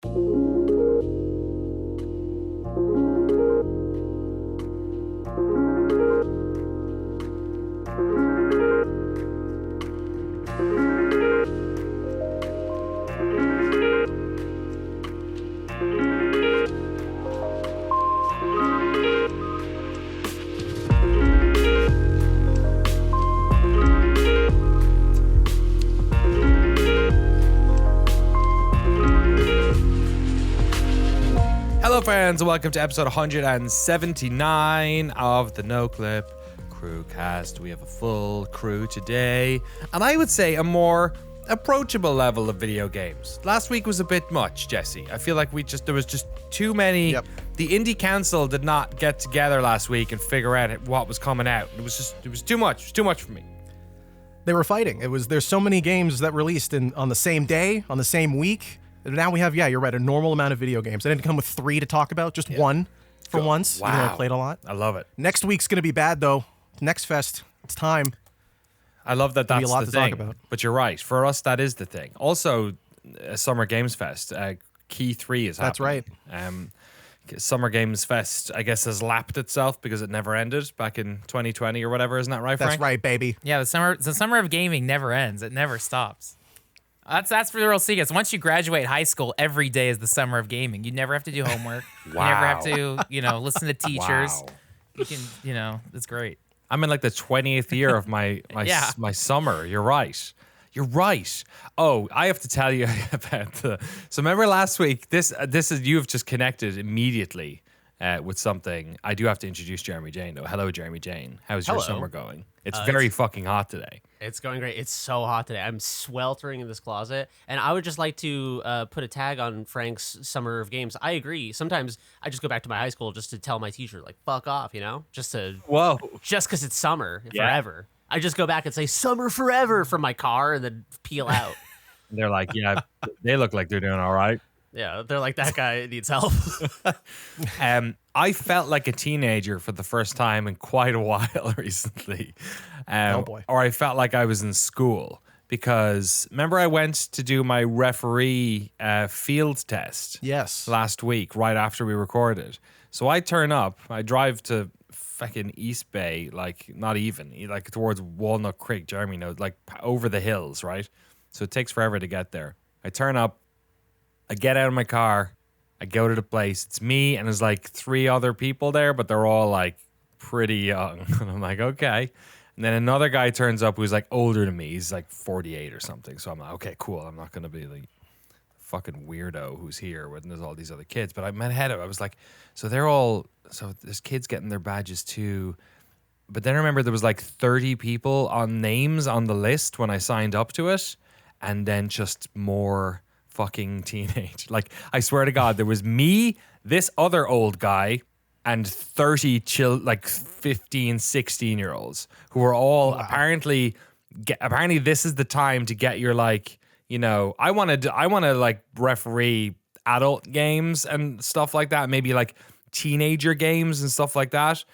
Hello friends, and welcome to episode 179 of the Noclip Crewcast. We have a full crew today, and I would say a more approachable level of video games. Last week was a bit much, Jesse. I feel like there was just too many. Yep. The Indie Council did not get together last week and figure out what was coming out. It was too much. It was too much for me. They were fighting. There's so many games that released on the same day, on the same week. Now we have, you're right, a normal amount of video games. I didn't come with 3 to talk about, just one for once. Wow. Even though I played a lot. I love it. Next week's going to be bad, though. Next Fest, it's time. I love that There'll that's be a lot the to talk thing. about. But you're right. For us, that is the thing. Also, Summer Games Fest, Key 3 is happening. That's right. Summer Games Fest, I guess, has lapped itself because it never ended back in 2020 or whatever. Isn't that right, Frank? That's right, baby. Yeah, the summer of gaming never ends. It never stops. That's for the real secrets. Once you graduate high school, every day is the summer of gaming. You never have to do homework. Wow. You never have to, listen to teachers. Wow. You can, it's great. I'm in like the 20th year of my Yeah. my summer. You're right. You're right. Oh, I have to tell you about so remember last week, this is, you've just connected immediately with something. I do have to introduce Jeremy Jane though. Hello, Jeremy Jane. How's your Hello. summer going? It's very fucking hot today. It's going great. It's so hot today. I'm sweltering in this closet. And I would just like to put a tag on Frank's Summer of Games. I agree. Sometimes I just go back to my high school just to tell my teacher, like, fuck off, just because it's summer forever. I just go back and say, summer forever from my car and then peel out. And they're like, yeah, they look like they're doing all right. Yeah, they're like, that guy needs help. I felt like a teenager for the first time in quite a while recently. Oh, boy. Or I felt like I was in school because remember I went to do my referee field test Yes. last week right after we recorded. So I turn up, I drive to fucking East Bay, like not even, like towards Walnut Creek, Jeremy knows, like over the hills, right? So it takes forever to get there. I turn up, I get out of my car, I go to the place. It's me and there's like 3 other people there, but they're all like pretty young. And I'm like, okay. And then another guy turns up who's like older than me. He's like 48 or something. So I'm like, okay, cool. I'm not going to be the fucking weirdo who's here when there's all these other kids. But I met ahead of it. I was like, so there's kids getting their badges too. But then I remember there was like 30 people on names on the list when I signed up to it. And then just more fucking teenage. Like, I swear to God, there was me, this other old guy, and 30 like 15, 16-year-olds who were all apparently this is the time to get your like, I want to like referee adult games and stuff like that, maybe like teenager games and stuff like that.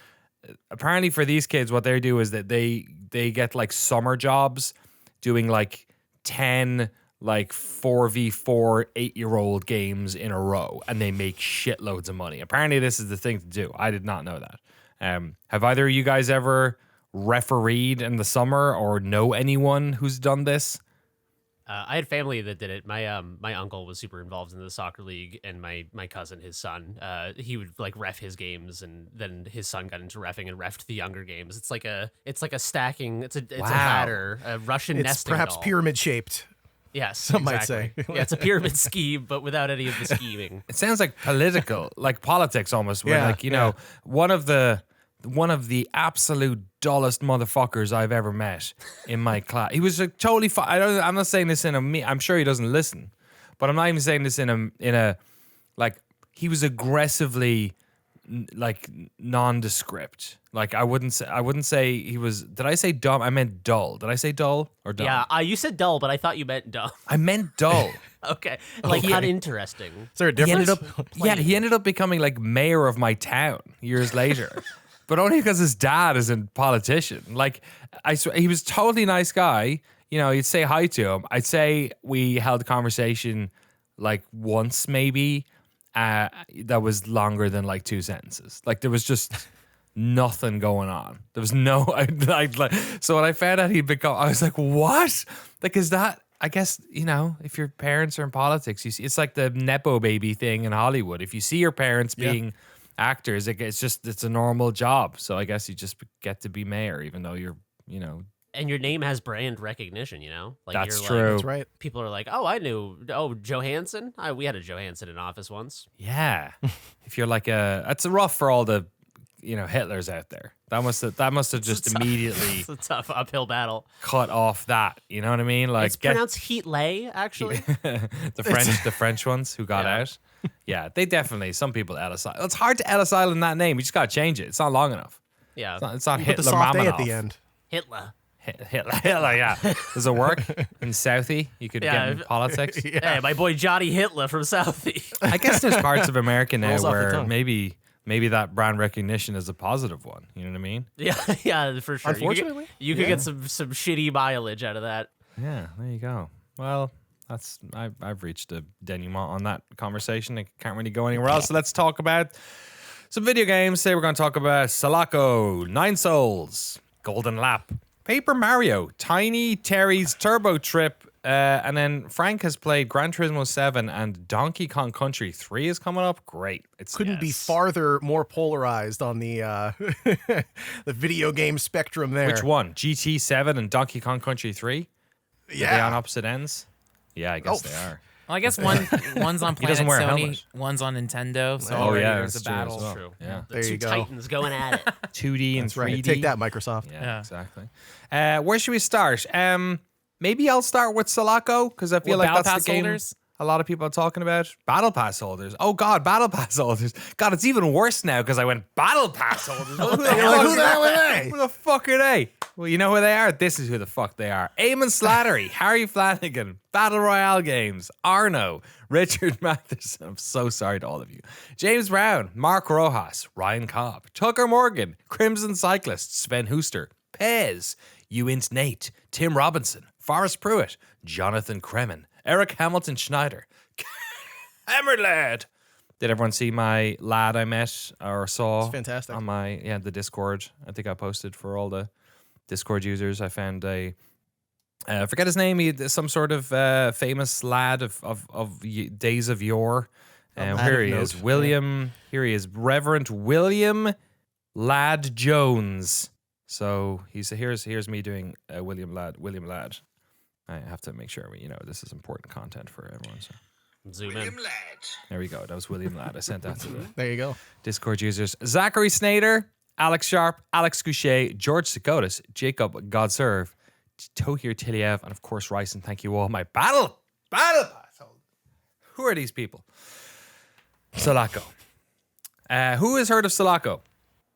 Apparently for these kids, what they do is that they get like summer jobs doing like 10 like 4v4 8-year-old games in a row, and they make shitloads of money. Apparently this is the thing to do. I did not know that. Have either of you guys ever refereed in the summer or know anyone who's done this? I had family that did it. My uncle was super involved in the soccer league, and my cousin, his son, he would like ref his games, and then his son got into reffing and reffed the younger games. It's like a stacking. It's a ladder, a Russian It's nesting perhaps doll. pyramid shaped. Yes, some might exactly. say. Yeah, it's a pyramid scheme, but without any of the scheming. It sounds like political, like politics almost. Where Yeah, like one of the absolute dullest motherfuckers I've ever met in my class. He was like totally. I'm not saying this in a me. I'm sure he doesn't listen, but I'm not even saying this in a like. He was aggressively like nondescript. Like I wouldn't say he was. Did I say dumb? I meant dull. Did I say dull or dumb? Yeah, you said dull, but I thought you meant dumb. I meant dull. Okay, like uninteresting. Is there a difference? He ended up becoming like mayor of my town years later. But only because his dad is a politician. Like, I swear, he was a totally nice guy. You'd say hi to him. I'd say we held a conversation like once maybe that was longer than like 2 sentences. Like there was just nothing going on. There was no like so when I found out he'd become, I was like, what? Like, is that, I guess, you know, if your parents are in politics, you see, it's like the Nepo baby thing in Hollywood. If you see your parents being actors, it's a normal job. So I guess you just get to be mayor, even though you're, you know. And your name has brand recognition, you know? Like That's you're true. That's right. People are like, oh, I knew. Oh, Johansson? We had a Johansson in office once. Yeah. If you're like that's rough for all the, you know, Hitlers out there. That must have just immediately It's a tough uphill battle. cut off that. You know what I mean? Like It's pronounced Heatlay, actually. the French ones who got out. Yeah, they definitely, some people Ellis Island. It's hard to Ellis Island that name. You just gotta change it. It's not long enough. Yeah. It's not Put Hitler the soft A at Mammonoff. the end. Hitler. Hitler, yeah. Does it work in Southie? You could get in politics. Hey, my boy Johnny Hitler from Southie. I guess there's parts of America now Rolls off the where tongue. maybe that brand recognition is a positive one. You know what I mean? yeah, for sure. Unfortunately, you could get some shitty mileage out of that. Yeah, there you go. Well, I've reached a denouement on that conversation. I can't really go anywhere else. So let's talk about some video games. Today we're going to talk about Selaco, Nine Souls, Golden Lap, Paper Mario, Tiny Terry's Turbo Trip, and then Frank has played Gran Turismo 7 and Donkey Kong Country 3 is coming up. Great. Couldn't be farther more polarized on the the video game spectrum there. Which one? GT7 and Donkey Kong Country 3? Are they on opposite ends? Yeah, I guess they are. Well, I guess one's on He doesn't Planet wear a Sony, helmet. one's on Nintendo. So Oh, already yeah, there's a that's true as battle. well. True. Yeah. The There two you go. titans going at it. 2D and That's 3D. right. Take that, Microsoft. Yeah, exactly. Where should we start? Maybe I'll start with Selaco because I feel What, like Battle that's Pass the game holders? a lot of people are talking about. Battle Pass holders. Oh God, Battle Pass holders. God, it's even worse now because I went Battle Pass holders. Who the You're like, who the hell are they? Who the fuck are they? Well, you know who they are? This is who the fuck they are. Eamon Slattery, Harry Flanagan, Battle Royale Games, Arno, Richard Matheson. I'm so sorry to all of you. James Brown, Mark Rojas, Ryan Cobb, Tucker Morgan, Crimson Cyclist, Sven Huster, Pez, Uint Nate, Tim Robinson, Forrest Pruitt, Jonathan Kremen, Eric Hamilton Schneider, Hammer Lad. Did everyone see my lad I met or saw? It's fantastic. On my the Discord. I think I posted for all the Discord users. I found a I forget his name. He some sort of famous lad of days of yore. And lad here of he is, note. William. Here he is, Reverend William Ladd Jones. So here's me doing William Ladd. I have to make sure this is important content for everyone. So Zoom in. there we go. That was William Ladd. I sent that to the There you go. Discord users. Zachary Snader, Alex Sharp, Alex Goucher, George Sekotis, Jacob Godserve, Tohir Tiliev, and of course Rice. And thank you all. My battle pass. Who are these people? Selaco. Who has heard of Selaco?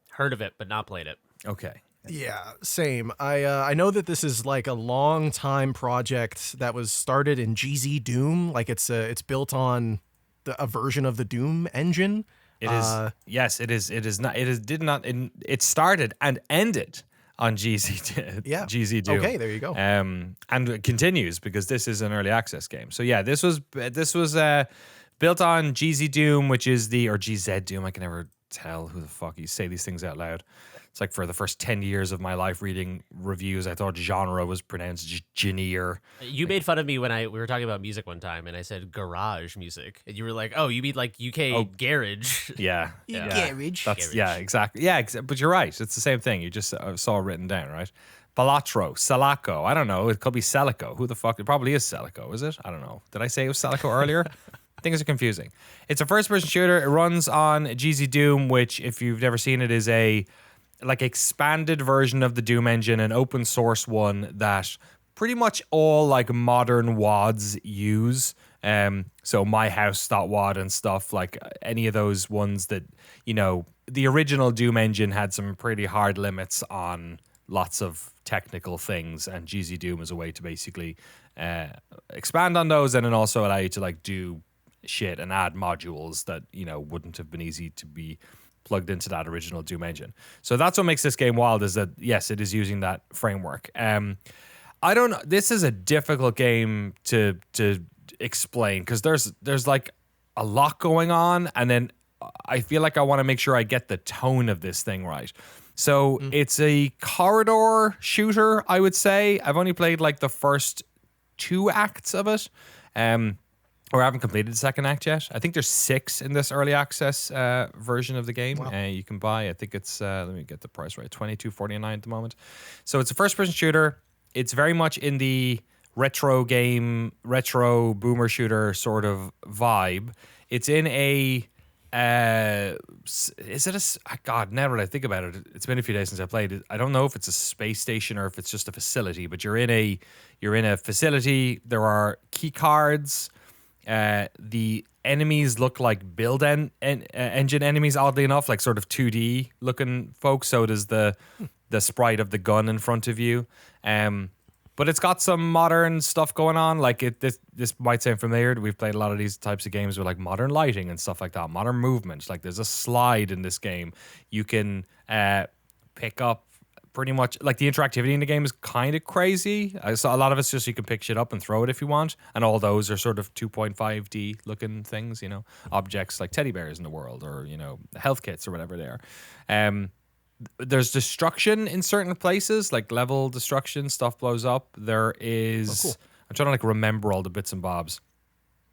Heard of it, but not played it. Okay. Yeah, same. I know that this is like a long time project that was started in GZ Doom. Like it's built on a version of the Doom engine. It is. Yes, it is. It is not. It is. Did not. It started and ended on GZ. Yeah. GZ Doom. Okay, there you go. And it continues because this is an early access game. So yeah, this was built on GZ Doom, which is or GZ Doom. I can never tell who the fuck you say these things out loud. It's like for the first 10 years of my life reading reviews, I thought genre was pronounced Gineer. You made fun of me when we were talking about music one time, and I said garage music, and you were like, "Oh, you mean like UK garage?" Yeah. Garage. That's, yeah, exactly. Yeah, but you're right. It's the same thing. You just saw it written down, right? Balatro, Selaco. I don't know. It could be Selaco. Who the fuck? It probably is Selaco, is it? I don't know. Did I say it was Selaco earlier? Things are confusing. It's a first-person shooter. It runs on GZ Doom, which, if you've never seen it, is a expanded version of the Doom engine, an open source one that pretty much all like modern WADs use. So myhouse.wad and stuff, like any of those ones that, the original Doom engine had some pretty hard limits on lots of technical things, and GZ Doom is a way to basically expand on those and then also allow you to like do shit and add modules that, wouldn't have been easy to be plugged into that original Doom engine. So that's what makes this game wild, is that yes, it is using that framework. I don't know. This is a difficult game to explain because there's like a lot going on, and then I feel like I want to make sure I get the tone of this thing right. So it's a corridor shooter, I would say. I've only played like the first 2 acts of it, or I haven't completed the second act yet. I think there's 6 in this early access version of the game. Wow. You can buy. I think it's let me get the price right, $22.49 at the moment. So it's a first-person shooter. It's very much in the retro boomer shooter sort of vibe. It's in a is it a God, now that I think about it, it's been a few days since I played it. I don't know if it's a space station or if it's just a facility, but you're in a facility. There are key cards. The enemies look like build engine enemies, oddly enough, like sort of 2D looking folks. So does the sprite of the gun in front of you. But it's got some modern stuff going on. Like this might sound familiar. We've played a lot of these types of games with like modern lighting and stuff like that, modern movements. Like there's a slide in this game. You can pick up pretty much, like the interactivity in the game is kind of crazy. I saw a lot of it's just you can pick shit up and throw it if you want. And all those are sort of 2.5D looking things, objects like teddy bears in the world or, health kits or whatever they are. There's destruction in certain places, like level destruction, stuff blows up. There is, cool. I'm trying to like remember all the bits and bobs.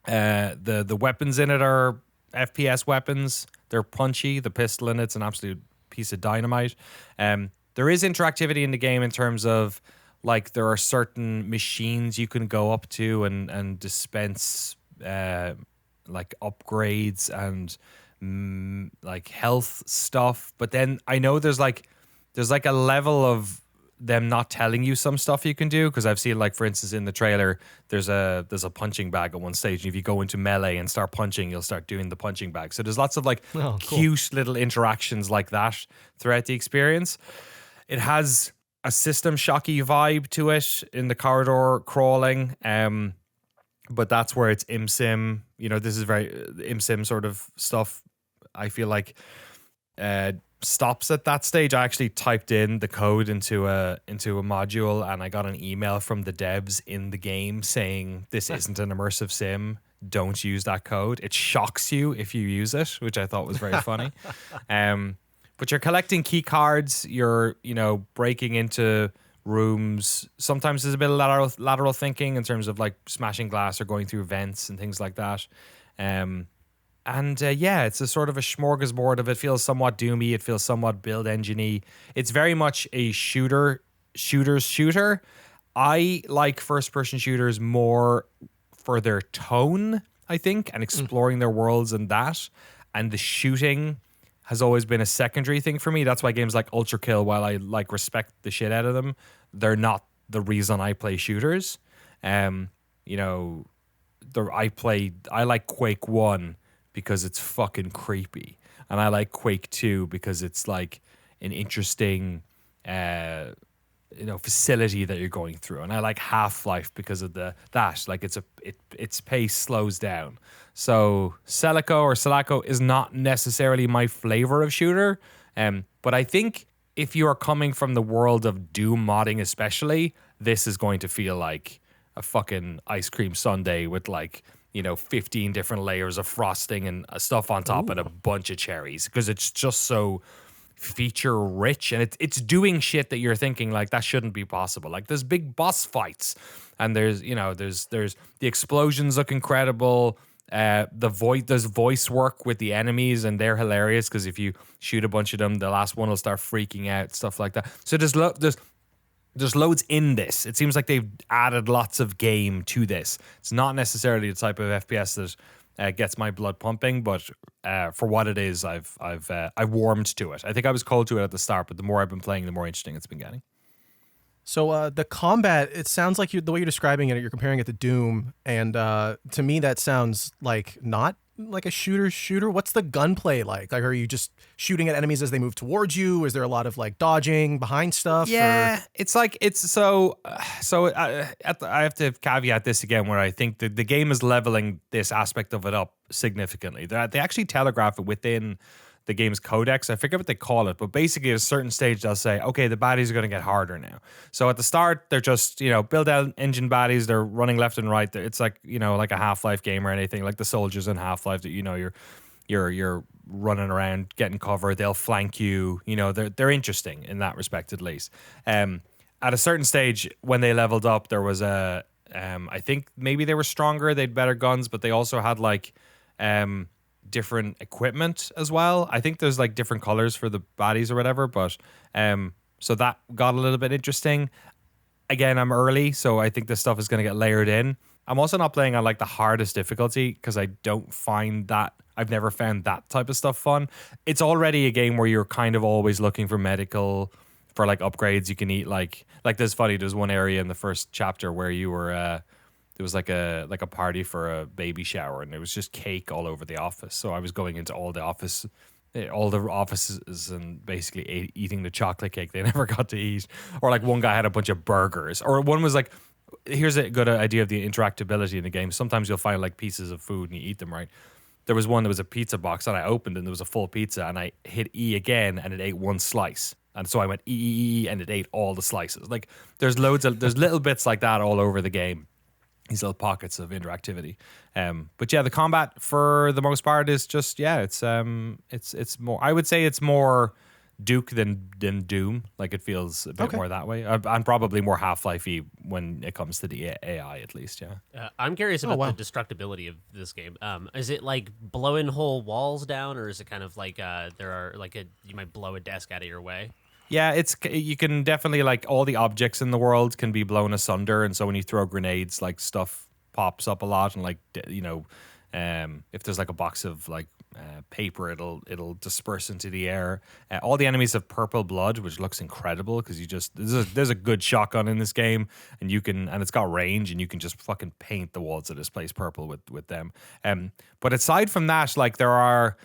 The weapons in it are FPS weapons. They're punchy. The pistol in it's an absolute piece of dynamite. There is interactivity in the game in terms of like there are certain machines you can go up to and dispense like upgrades and like health stuff, but then I know there's like a level of them not telling you some stuff you can do, because I've seen, like, for instance, in the trailer there's a punching bag at one stage, and if you go into melee and start punching, you'll start doing the punching bag. So there's lots of like cute little interactions like that throughout the experience. It has a System Shocky vibe to it in the corridor crawling, but that's where it's ImSim. This is very ImSim sort of stuff. I feel like stops at that stage. I actually typed in the code into a module, and I got an email from the devs in the game saying this isn't an immersive sim. Don't use that code. It shocks you if you use it, which I thought was very funny. But you're collecting key cards. You're breaking into rooms. Sometimes there's a bit of lateral thinking in terms of like smashing glass or going through vents and things like that. It's a sort of a smorgasbord of it. Feels somewhat doomy. It feels somewhat build engine-y. It's very much a shooter. I like first-person shooters more for their tone, I think, and exploring their worlds and that. And the shooting has always been a secondary thing for me. That's why games like Ultra Kill, while I like respect the shit out of them, they're not the reason I play shooters. I like Quake 1 because it's fucking creepy, and I like Quake 2 because it's like an interesting facility that you're going through, and I like Half-Life because of its pace slows down. So Selaco is not necessarily my flavor of shooter, but I think if you are coming from the world of Doom modding especially, this is going to feel like a fucking ice cream sundae with 15 different layers of frosting and stuff on top and a bunch of cherries, because it's just so feature rich, and it's doing shit that you're thinking like that shouldn't be possible. Like there's big boss fights, and there's the explosions look incredible. There's voice work with the enemies, and they're hilarious because if you shoot a bunch of them, the last one will start freaking out, stuff like that. So there's loads in this. It seems like they've added lots of game to this. It's not necessarily the type of FPS that gets my blood pumping, but for what it is, I've warmed to it. I think I was cold to it at the start, but the more I've been playing, the more interesting it's been getting. So the combat, it sounds like the way you're describing it, you're comparing it to Doom, and to me that sounds like not like a shooter. What's the gunplay like? Like, are you just shooting at enemies as they move towards you? Is there a lot of like dodging behind stuff? Yeah, I have to caveat this again, where I think the game is leveling this aspect of it up significantly. They actually telegraph it within the game's codex. I forget what they call it, but basically at a certain stage they'll say, okay, the baddies are going to get harder now. So at the start they're just, build out engine baddies. They're running left and right. It's like, like a Half-Life game or anything, like the soldiers in Half-Life that you're running around getting cover. They'll flank you. They're interesting in that respect at least. At a certain stage when they leveled up, there was I think maybe they were stronger. They'd better guns, but they also had like different equipment as well. I think there's like different colors for the baddies or whatever, but so that got a little bit interesting. Again, I'm early, so I think this stuff is going to get layered in. I'm also not playing on like the hardest difficulty because I don't find that, I've never found that type of stuff fun. It's already a game where you're kind of always looking for for like upgrades. You can eat like there's one area in the first chapter where you were there was like a party for a baby shower, and it was just cake all over the office. So I was going into all the offices and basically eating the chocolate cake they never got to eat. Or like one guy had a bunch of burgers, or one was like, here's a good idea of the interactability in the game. Sometimes you'll find like pieces of food and you eat them, right? There was one that was a pizza box, and I opened it and there was a full pizza, and I hit E again and it ate one slice. And so I went E, and it ate all the slices. Like there's little bits like that all over the game. These little pockets of interactivity. But yeah, the combat for the most part is just, it's more, I would say it's more Duke than Doom. Like it feels a bit more that way. I'm probably more Half-Life-y when it comes to the AI, at least. Yeah. I'm curious about the destructibility of this game. Is it like blowing whole walls down, or is it kind of like you might blow a desk out of your way? Yeah, you can definitely, like, all the objects in the world can be blown asunder, and so when you throw grenades, like, stuff pops up a lot, and like, if there's like a box of like paper, it'll disperse into the air. All the enemies have purple blood, which looks incredible because there's a good shotgun in this game, and it's got range, and you can just fucking paint the walls of this place purple with them. But aside from that, like, there are.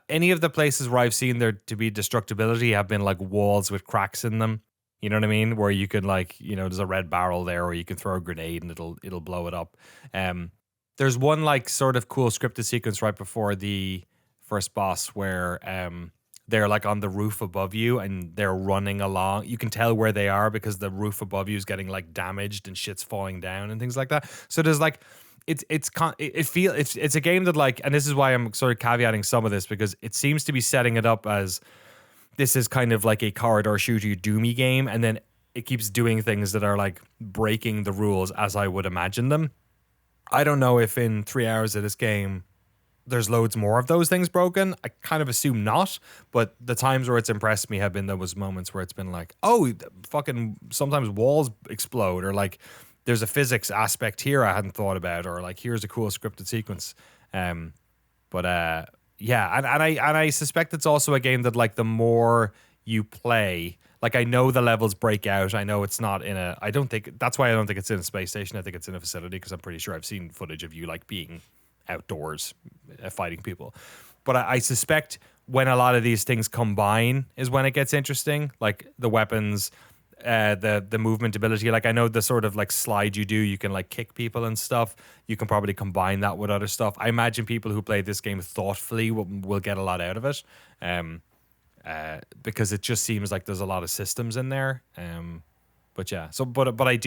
Any of the places where I've seen there to be destructibility have been like walls with cracks in them. You know what I mean? Where you can like, there's a red barrel there, or you can throw a grenade and it'll blow it up. There's one like sort of cool scripted sequence right before the first boss where they're like on the roof above you and they're running along. You can tell where they are because the roof above you is getting like damaged and shit's falling down and things like that. So there's like. It's a game that, like, and this is why I'm sort of caveating some of this, because it seems to be setting it up as this is kind of like a corridor shooter doomy game, and then it keeps doing things that are like breaking the rules as I would imagine them. I don't know if in 3 hours of this game there's loads more of those things broken. I kind of assume not, but the times where it's impressed me have been those moments where it's been like, oh, fucking sometimes walls explode, or like there's a physics aspect here I hadn't thought about, or like here's a cool scripted sequence. Yeah, and I suspect it's also a game that, like, the more you play, like, I know the levels break out. I know it's not in a. That's why I don't think it's in a space station. I think it's in a facility, because I'm pretty sure I've seen footage of you like being outdoors fighting people. But I suspect when a lot of these things combine is when it gets interesting, like the weapons. The movement ability, like I know the sort of like slide you can like kick people and stuff. You can probably combine that with other stuff. I imagine people who play this game thoughtfully will get a lot out of it, because it just seems like there's a lot of systems in there. But yeah, so but I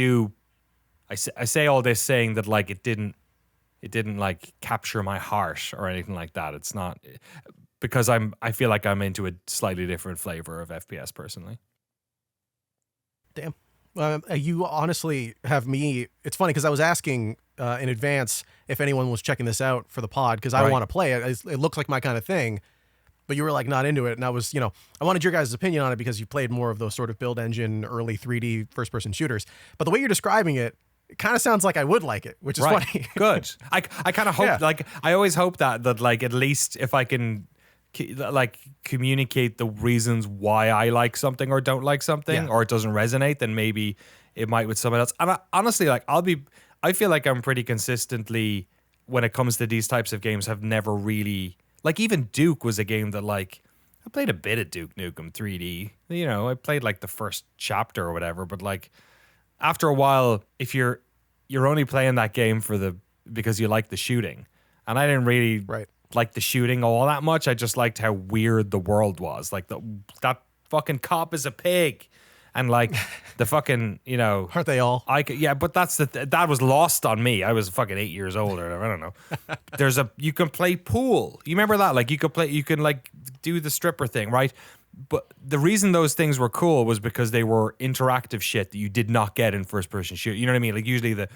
say all this saying that, like, it didn't like capture my heart or anything like that. It's not, because I feel like I'm into a slightly different flavor of FPS personally. Damn. You honestly have me. It's funny because I was asking in advance if anyone was checking this out for the pod, because I want to play it. It looks like my kind of thing, but you were like not into it. And I was, I wanted your guys' opinion on it because you played more of those sort of build engine, early 3D first person shooters. But the way you're describing it, it kind of sounds like I would like it, which is funny. Good. I kind of hope, like, I always hope that like, at least if I can like communicate the reasons why I like something or don't like something, or it doesn't resonate, then maybe it might with someone else. And honestly, like, I feel like I'm pretty consistently, when it comes to these types of games, have never really, like, even Duke was a game that, like, I played a bit of Duke Nukem 3D. I played like the first chapter or whatever, but like after a while, if you're only playing that game because you like the shooting, and I didn't really like the shooting all that much. I just liked how weird the world was. Like that fucking cop is a pig, and like the fucking Aren't they all? but that was lost on me. I was fucking 8 years old or I don't know. You can play pool. You remember that? Like you can like do the stripper thing, right? But the reason those things were cool was because they were interactive shit that you did not get in first person shoot. You know what I mean? Like usually the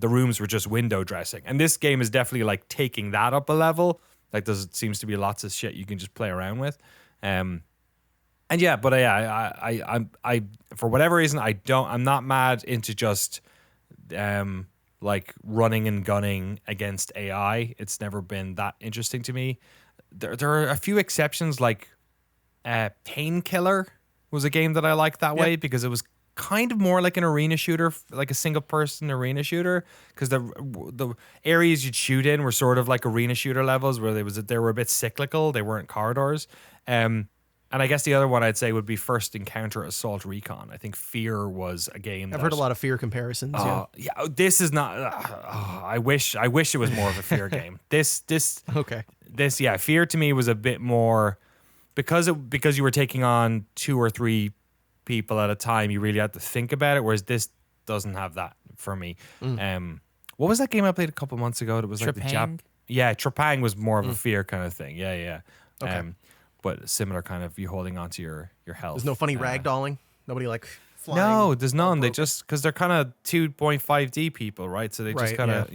rooms were just window dressing, and this game is definitely like taking that up a level. Like there seems to be lots of shit you can just play around with. And yeah, but I for whatever reason I'm not mad into just like running and gunning against AI. It's never been that interesting to me. There are a few exceptions, like Painkiller was a game that I liked that way because it was kind of more like an arena shooter, like a single person arena shooter, because the areas you'd shoot in were sort of like arena shooter levels where they were a bit cyclical. They weren't corridors. And I guess the other one I'd say would be First Encounter Assault Recon. I think Fear was a game. I've heard a lot of Fear comparisons. Yeah, this is not. I wish it was more of a Fear game. This Okay. Fear to me was a bit more because you were taking on 2 or 3 people at a time. You really had to think about it, whereas this doesn't have that for me. What was that game I played a couple months ago? That was like Trepang? Trepang was more of a Fear kind of thing. Yeah. Okay. But similar kind of you holding onto your health. There's no funny ragdolling. Nobody like flying. No, there's none. They just because they're kind of 2.5D people, right? So they just kind of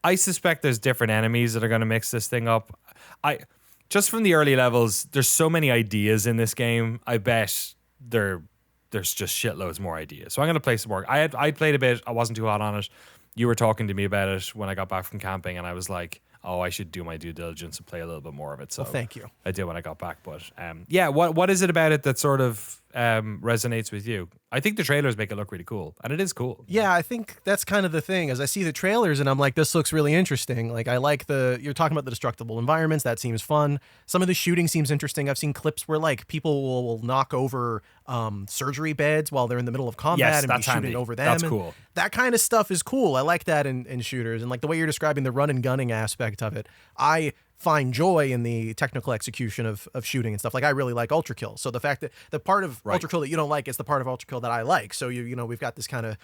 I suspect there's different enemies that are going to mix this thing up. Just from the early levels, there's so many ideas in this game. I bet there's just shitloads more ideas. So I'm going to play some more. I played a bit. I wasn't too hot on it. You were talking to me about it when I got back from camping, and I was like, oh, I should do my due diligence and play a little bit more of it. So thank you. I did when I got back. But what is it about it that sort of resonates with you? I think the trailers make it look really cool, and it is cool. Yeah, I think that's kind of the thing. As I see the trailers, and I'm like, this looks really interesting. Like I like you're talking about the destructible environments. That seems fun. Some of the shooting seems interesting. I've seen clips where like people will knock over surgery beds while they're in the middle of combat and be shooting over them. That's cool. That kind of stuff is cool. I like that in shooters, and like the way you're describing the run and gunning aspect of it. I find joy in the technical execution of shooting and stuff. Like I really like Ultra Kill. So the fact that the part of Ultra Kill that you don't like is the part of Ultra Kill that I like. So we've got this kind of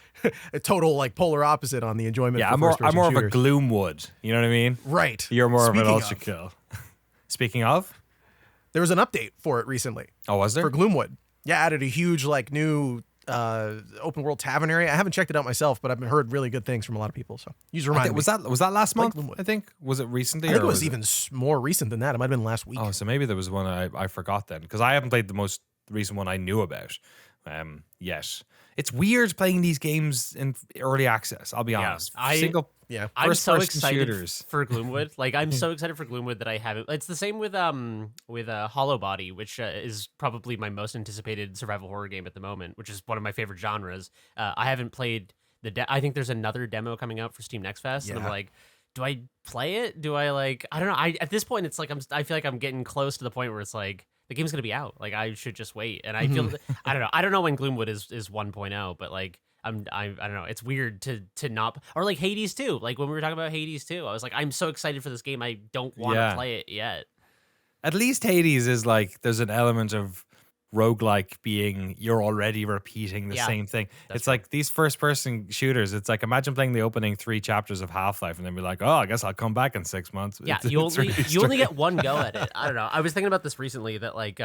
a total like polar opposite on the enjoyment. Yeah, I'm more of a Gloomwood. You know what I mean? Right. You're more Speaking of an Ultra Kill. Speaking of, there was an update for it recently. Oh, was there? For Gloomwood. Yeah, added a huge like new open world tavern area. I haven't checked it out myself, but I've heard really good things from a lot of people. So you just remind me. Was that last month? Gloomwood. I think was it recently? I think it was even more recent than that. It might have been last week. Oh, so maybe there was one I forgot then because I haven't played the most recent one I knew about yet. It's weird playing these games in early access. I'll be honest. I'm so excited shooters. for Gloomwood. Like I'm so excited for Gloomwood that I haven't. It's the same with Hollow Body, which is probably my most anticipated survival horror game at the moment, which is one of my favorite genres. I haven't played I think there's another demo coming out for Steam Next Fest, and I'm like, do I play it? Do I like? I don't know. At this point, it's like I feel like I'm getting close to the point where it's like the game's gonna be out. Like I should just wait. And I feel I don't know. I don't know when Gloomwood is 1.0, but like. I don't know. It's weird to not, or like Hades 2. Like when we were talking about Hades 2, I was like, I'm so excited for this game. I don't want to play it yet. At least Hades is like, there's an element of roguelike being you're already repeating the same thing. It's like these first person shooters. It's like imagine playing the opening 3 chapters of Half-Life and then be like, oh, I guess I'll come back in 6 months. Yeah, you only get one go at it. I don't know. I was thinking about this recently that like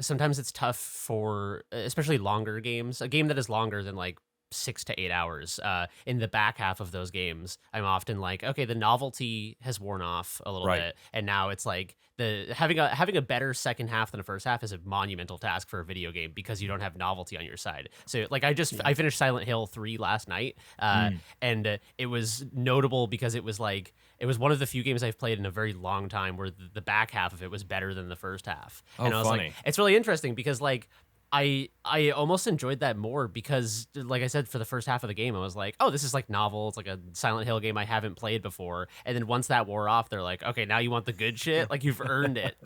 sometimes it's tough for especially longer games. A game that is longer than like 6 to 8 hours in the back half of those games. I'm often like, okay, the novelty has worn off a little bit, and now it's like having a better second half than a first half is a monumental task for a video game because you don't have novelty on your side. So like I finished Silent Hill 3 last night, and it was notable because it was one of the few games I've played in a very long time where the back half of it was better than the first half. Oh, and I was funny. like, it's really interesting because like I almost enjoyed that more because, like I said, for the first half of the game, I was like, oh, this is like novel. It's like a Silent Hill game I haven't played before. And then once that wore off, they're like, okay, now you want the good shit? Like, you've earned it.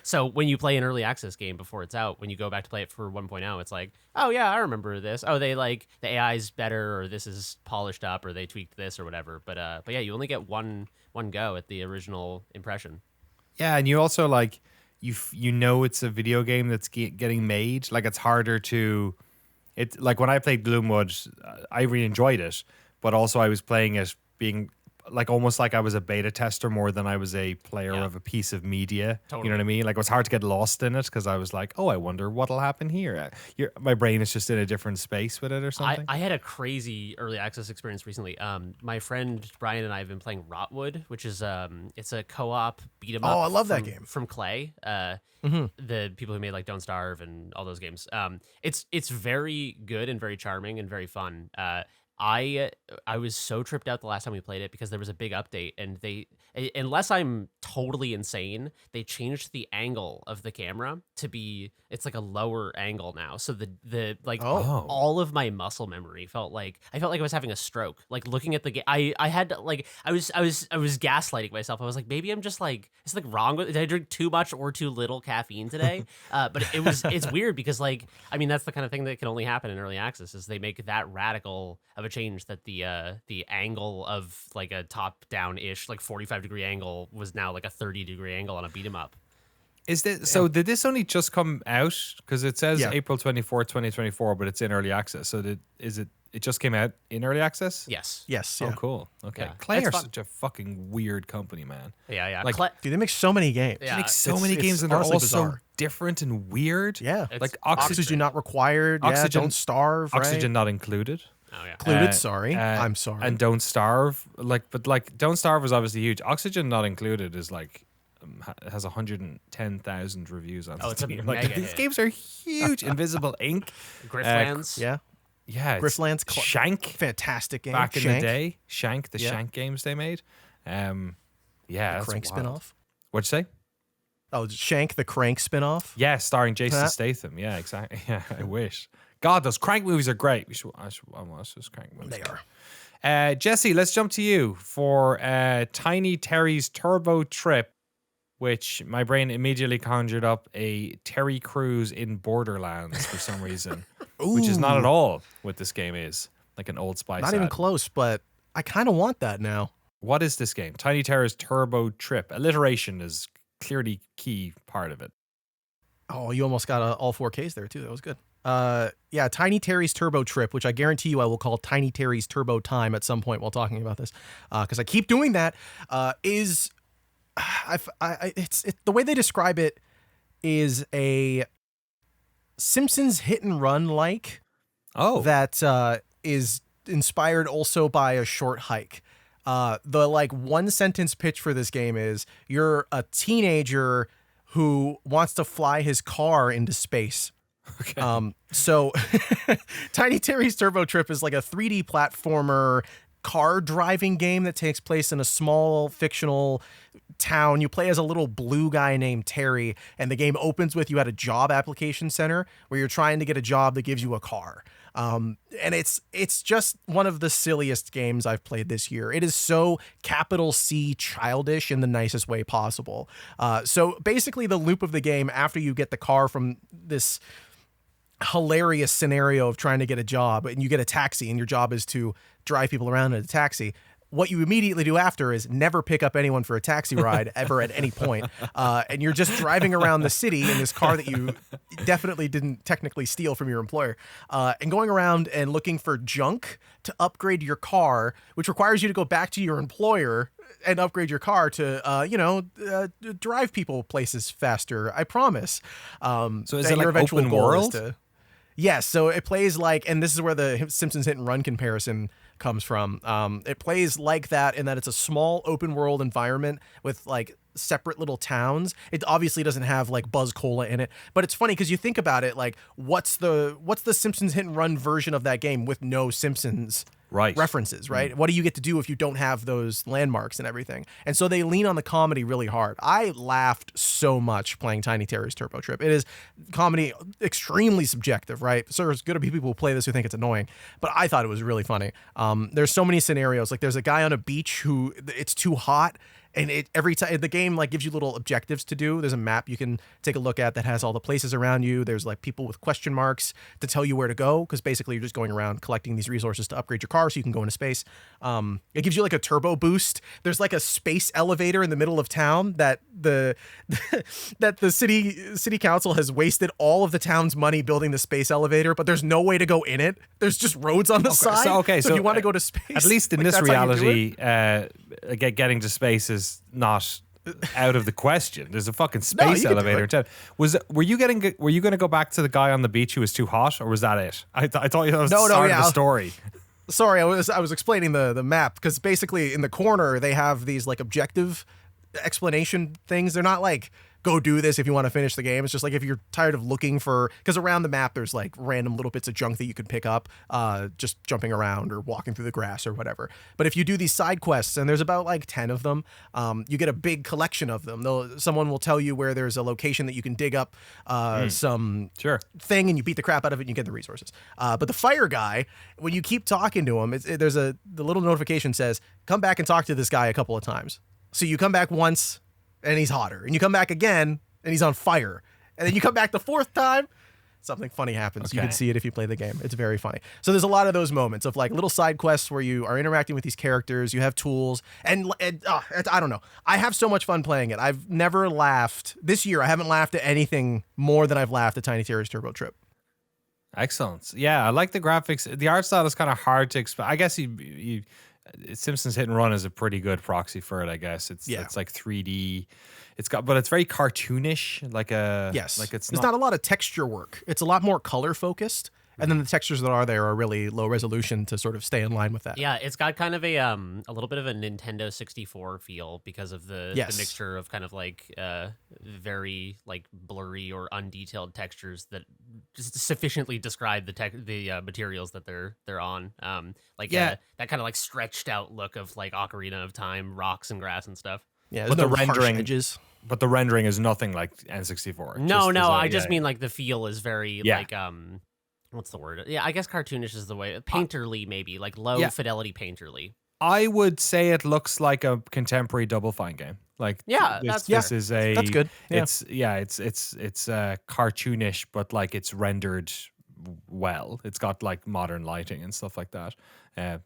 So when you play an early access game before it's out, when you go back to play it for 1.0, it's like, oh, yeah, I remember this. Oh, they like the AI's better, or this is polished up, or they tweaked this or whatever. But yeah, you only get one go at the original impression. Yeah, and you also like you know it's a video game that's getting made. Like it's harder to it. Like when I played Gloomwood, I really enjoyed it, but also I was playing it being like almost like I was a beta tester more than I was a player of a piece of media. Totally. You know what I mean? Like it was hard to get lost in it because I was like, oh, I wonder what'll happen here. My brain is just in a different space with it or something. I had a crazy early access experience recently. My friend Brian and I have been playing Rotwood, which is it's a co-op beat 'em up. Oh, I love that from- game. from Clay. The people who made like Don't Starve and all those games. It's very good and very charming and very fun. I was so tripped out the last time we played it because there was a big update, and unless I'm totally insane, they changed the angle of the camera to be it's like a lower angle now. So the like Oh. all of my muscle memory I felt like I was having a stroke. Like looking at the game, I had to, like I was gaslighting myself. I was like, maybe I'm just like it's like wrong with did I drink too much or too little caffeine today? But it's weird because like I mean that's the kind of thing that can only happen in early access is they make that radical of a change that the angle of like a top down ish like 45-degree angle was now like a 30-degree angle on a beat 'em up. Is this so? Did this only just come out? Because it says Yeah. April 24th, 2024, but it's in early access. So it just came out in early access? Yes. Yes. Oh, Yeah. cool. Okay. Yeah. Clay It's are fun. such a fucking weird company, man. Yeah. Like, Dude, they make so many games. Yeah. They make so It's- many it's games and they're honestly all so bizarre. different and weird. Yeah. It's Like Oxygen not required. Yeah. Oxygen- Don't starve. Right? Oxygen not included. Oh yeah. Included. Sorry. I'm sorry. And Don't Starve. But Don't Starve was obviously huge. Oxygen not included is like has 110,000 reviews on Oh, it's a Steam. mega These hit. games are huge. Invisible Ink. Grifflands. yeah. Yeah. it's Grifflands. Shank. Fantastic game. Back in Shank, the day. Shank, the Yeah. Shank games they made. Yeah, The that's Crank wild. spinoff. What'd you say? Oh, Shank, the Crank spinoff. Yeah, starring Jason Huh? Statham. Yeah, exactly. Yeah, I wish. God, those Crank movies are great. I should watch those Crank movies. They are. Jesse, let's jump to you for Tiny Terry's Turbo Trip, which my brain immediately conjured up a Terry Crews in Borderlands for some reason, which is not at all what this game is. Like an Old Spice. Not even ad. close, but I kind of want that now. What is this game? Tiny Terror's Turbo Trip. Alliteration is clearly key part of it. Oh, you almost got all 4Ks there too. That was good. Yeah, Tiny Terry's Turbo Trip, which I guarantee you I will call Tiny Terry's Turbo Time at some point while talking about this, because I keep doing that. Is the way they describe it is a Simpsons hit and run like Oh, that is inspired also by a short hike. The like one sentence pitch for this game is you're a teenager who wants to fly his car into space. okay. So Tiny Terry's Turbo Trip is like a 3D platformer car driving game that takes place in a small fictional town. You play as a little blue guy named Terry, and the game opens with you at a job application center where you're trying to get a job that gives you a car. And it's just one of the silliest games I've played this year. It is so capital C childish in the nicest way possible. So basically the loop of the game after you get the car from this hilarious scenario of trying to get a job and you get a taxi and your job is to drive people around in a taxi. What you immediately do after is never pick up anyone for a taxi ride ever at any point. And you're just driving around the city in this car that you definitely didn't technically steal from your employer, and going around and looking for junk to upgrade your car, which requires you to go back to your employer and upgrade your car to, drive people places faster. I promise. So is that it your like eventual open goal is world? to- Yes, so it plays like, and this is where the Simpsons hit and run comparison comes from. It plays like that in that it's a small open world environment with like separate little towns. It obviously doesn't have like Buzz Cola in it, but it's funny because you think about it, like what's the Simpsons hit and run version of that game with no Simpsons references, right? What do you get to do if you don't have those landmarks and everything? And so they lean on the comedy really hard. I laughed so much playing Tiny Terror's Turbo Trip. It is comedy, extremely subjective, right? So there's going to be people who play this who think it's annoying, but I thought it was really funny. There's so many scenarios. Like there's a guy on a beach who it's too hot. And every time the game like gives you little objectives to do. There's a map you can take a look at that has all the places around you. There's like people with question marks to tell you where to go, because basically you're just going around collecting these resources to upgrade your car so you can go into space. It gives you like a turbo boost. There's like a space elevator in the middle of town that the city council has wasted all of the town's money building the space elevator, but there's no way to go in it. There's just roads on the side. So if you want to go to space, at least in like, this that's how you do it. reality, getting to space is not out of the question. There's a fucking space you can do elevator in it. town. Were you going to go back to the guy on the beach who was too hot, or was that it? I thought that was the start of the story. Sorry, I was explaining the map, because basically in the corner they have these like objective explanation things. They're not like go do this if you want to finish the game. It's just like if you're tired of looking for, because around the map there's like random little bits of junk that you could pick up just jumping around or walking through the grass or whatever. But if you do these side quests, and there's about like 10 of them, you get a big collection of them. Someone will tell you where there's a location that you can dig up some thing, and you beat the crap out of it and you get the resources. But the fire guy, when you keep talking to him, the little notification says, come back and talk to this guy a couple of times. So you come back once and he's hotter, and you come back again and he's on fire, and then you come back the fourth time, something funny happens. Okay. You can see it if you play the game. It's very funny. So there's a lot of those moments of like little side quests where you are interacting with these characters, you have tools, and I don't know. I have so much fun playing it. I've never laughed this year. I haven't laughed at anything more than I've laughed at Tiny Terror's Turbo Trip. Excellent. Yeah, I like the graphics. The art style is kind of hard to explain. I guess Simpsons Hit and Run is a pretty good proxy for it. I guess it's like 3D. But it's very cartoonish. It's not a lot of texture work. It's a lot more color focused, and then the textures that are there are really low resolution to sort of stay in line with that. Yeah, it's got kind of a little bit of a Nintendo 64 feel because of the mixture of kind of like very like blurry or undetailed textures that just sufficiently describe the materials that they're on. That kind of like stretched out look of like Ocarina of Time, rocks and grass and stuff. Yeah, but the rendering edges. But the rendering is nothing like N64. No, I just mean like the feel is very like what's the word? Yeah, I guess cartoonish is the way. Painterly, maybe like low fidelity painterly. I would say it looks like a contemporary Double Fine game. Like that's good. Yeah. It's cartoonish, but like it's rendered well. It's got like modern lighting and stuff like that.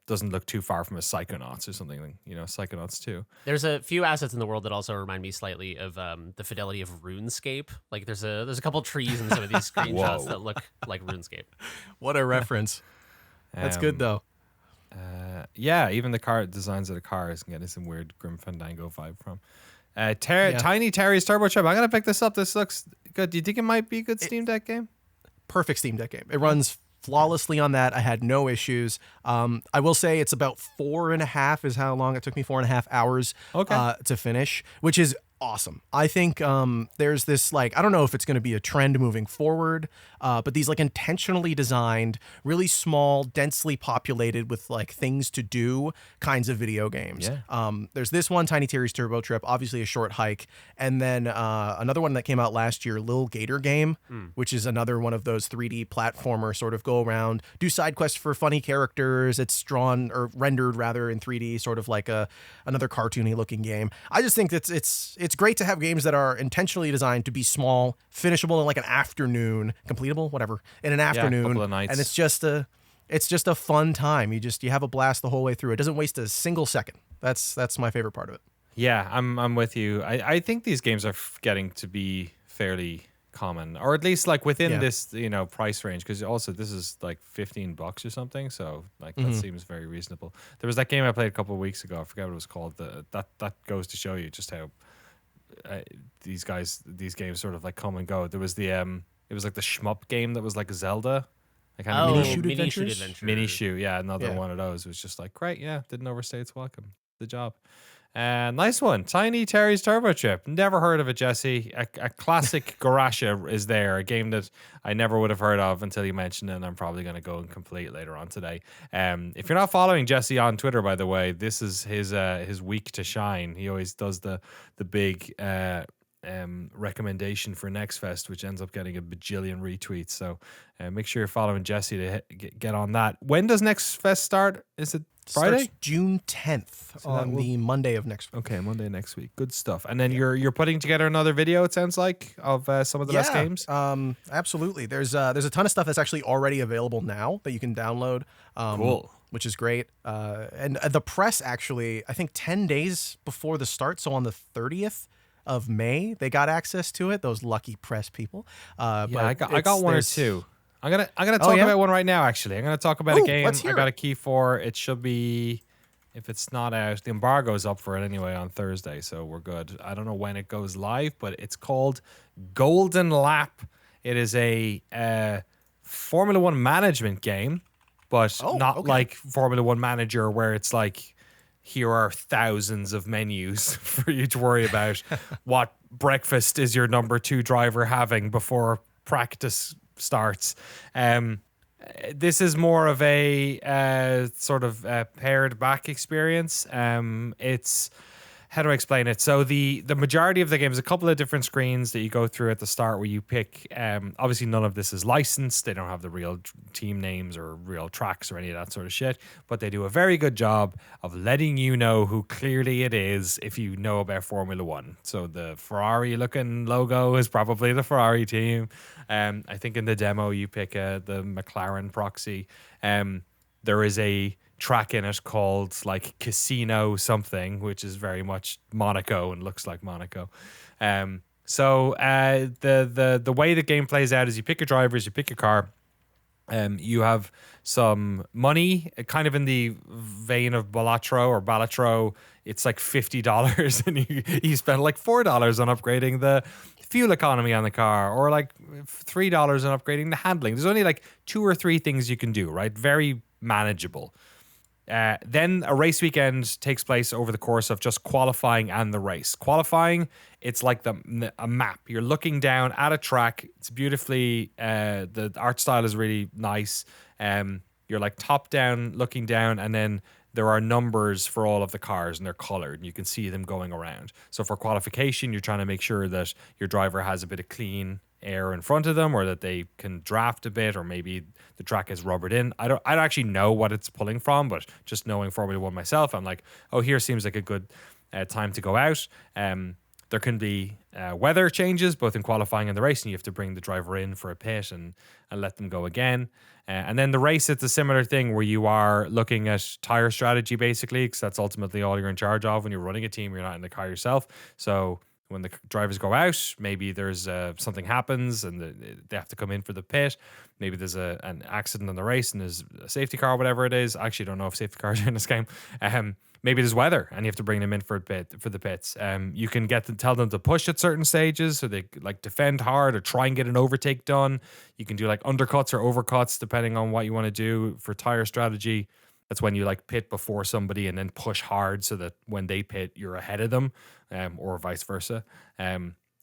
Doesn't look too far from a Psychonauts or something, Psychonauts 2. There's a few assets in the world that also remind me slightly of the fidelity of RuneScape. Like there's a couple trees in some of these screenshots that look like RuneScape. What a reference. That's good though. Even the car designs of the cars can get some weird Grim Fandango vibe from. Tiny Terry's Turbo Trip. I'm gonna pick this up. This looks good. Do you think it might be a good Steam Deck game? Perfect Steam Deck game. It runs flawlessly on that. I had no issues. I will say it's about 4.5 is how long it took me. 4.5 hours to finish, which is awesome. I think there's this like, I don't know if it's going to be a trend moving forward, but these like intentionally designed, really small, densely populated with like things to do kinds of video games. There's this one, Tiny Terry's Turbo Trip, obviously a short hike, and then another one that came out last year, Lil Gator Game, which is another one of those 3D platformer sort of go around, do side quests for funny characters. It's drawn or rendered rather in 3D, sort of like another cartoony looking game. I just think it's great to have games that are intentionally designed to be small, finishable in like an afternoon, completable, whatever, in an afternoon, couple of nights. And it's just a fun time. You have a blast the whole way through. It doesn't waste a single second. That's my favorite part of it. Yeah, I'm with you. I think these games are getting to be fairly common, or at least like within this price range, because also this is like $15 or something, so like that seems very reasonable. There was that game I played a couple of weeks ago, I forget what it was called. That goes to show you just how these games sort of like come and go. There was it was like the shmup game that was like a Zelda, like kind of Mini Shoot Adventures. Mini Shoot, another one of those. It was just like, great, didn't overstay its welcome. The job. Nice one. Tiny Terry's Turbo Trip. Never heard of it, Jesse. A classic Garasha is there, a game that I never would have heard of until you mentioned it, and I'm probably going to go and complete later on today. If you're not following Jesse on Twitter, by the way, this is his week to shine. He always does the big recommendation for Next Fest, which ends up getting a bajillion retweets. So make sure you're following Jesse to get on that. When does Next Fest start? Is it Friday? Starts June 10th on the Monday of next week. Okay, Monday next week. Good stuff. And then you're putting together another video, it sounds like, of some of the best games. Absolutely. There's a ton of stuff that's actually already available now that you can download. Cool. Which is great. And the press actually, I think 10 days before the start, so on the 30th of May, they got access to it. Those lucky press people. I got one or two. I'm gonna talk about one right now. Actually, I'm gonna talk about a game I got a key for. It should be, if it's not out, the embargo's up for it anyway on Thursday, so we're good. I don't know when it goes live, but it's called Golden Lap. It is a Formula One management game, but not like Formula One Manager, where it's like, here are thousands of menus for you to worry about. What breakfast is your number 2 driver having before practice starts? This is more of a sort of pared back experience. It's, how do I explain it? So the majority of the game is a couple of different screens that you go through at the start where you pick. Obviously, none of this is licensed. They don't have the real team names or real tracks or any of that sort of shit. But they do a very good job of letting you know who clearly it is if you know about Formula One. So the Ferrari-looking logo is probably the Ferrari team. I think in the demo you pick the McLaren proxy. There is a track in it called like Casino something, which is very much Monaco and looks like Monaco. So the way the game plays out is you pick your drivers, you pick your car. You have some money, kind of in the vein of Balatro. It's like $50, and you spend like $4 on upgrading the fuel economy on the car, or like $3 on upgrading the handling. There's only like 2 or 3 things you can do, right? Very manageable. Then a race weekend takes place over the course of just qualifying and the race. Qualifying, it's like a map. You're looking down at a track. It's beautifully, the art style is really nice. You're like top down, looking down, and then there are numbers for all of the cars, and they're colored, and you can see them going around. So for qualification, you're trying to make sure that your driver has a bit of clean air in front of them, or that they can draft a bit, or maybe the track is rubbered in. I don't actually know what it's pulling from, but just knowing Formula One myself, I'm like, oh, here seems like a good time to go out. There can be weather changes both in qualifying and the race, and you have to bring the driver in for a pit and let them go again. And then the race, it's a similar thing where you are looking at tire strategy basically, because that's ultimately all you're in charge of when you're running a team. You're not in the car yourself. So when the drivers go out, maybe there's something happens and they have to come in for the pit. Maybe there's an accident on the race and there's a safety car, whatever it is. I actually don't know if safety cars are in this game. Maybe there's weather and you have to bring them in for the pits. You can tell them to push at certain stages, so they like defend hard or try and get an overtake done. You can do like undercuts or overcuts depending on what you want to do. For tire strategy, that's when you like pit before somebody and then push hard so that when they pit, you're ahead of them, or vice versa.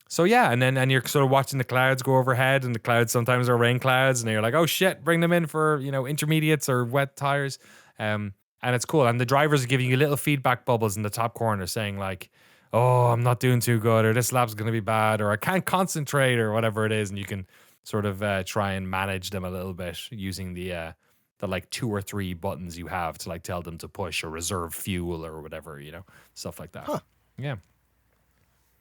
So yeah, and you're sort of watching the clouds go overhead, and the clouds sometimes are rain clouds, and you're like, oh shit, bring them in for intermediates or wet tires. And it's cool. And the drivers are giving you little feedback bubbles in the top corner saying like, oh, I'm not doing too good, or this lap's going to be bad, or I can't concentrate, or whatever it is. And you can sort of try and manage them a little bit using the like 2 or 3 buttons you have to like tell them to push or reserve fuel or whatever, stuff like that. Huh. Yeah.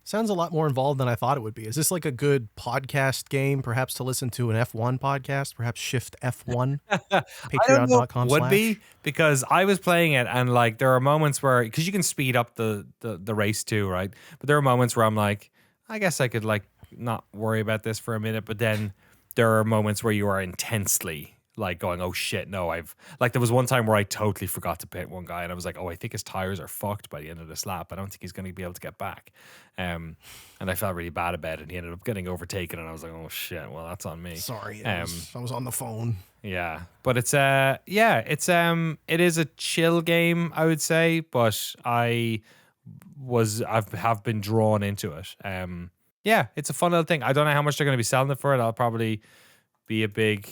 Sounds a lot more involved than I thought it would be. Is this like a good podcast game, perhaps to listen to an F1 podcast, perhaps Shift F1? Patreon.com/. Would be, because I was playing it and like there are moments where, because you can speed up the race too, right? But there are moments where I'm like, I guess I could like not worry about this for a minute. But then there are moments where you are intensely like going, oh shit, no, there was one time where I totally forgot to pit one guy and I was like, oh, I think his tires are fucked by the end of this lap. I don't think he's going to be able to get back. And I felt really bad about it, and he ended up getting overtaken, and I was like, oh shit, well, that's on me. Sorry, I was on the phone. Yeah, but it is a chill game, I would say, but I have been drawn into it. Yeah, it's a fun little thing. I don't know how much they're going to be selling it for. I'll probably be a big,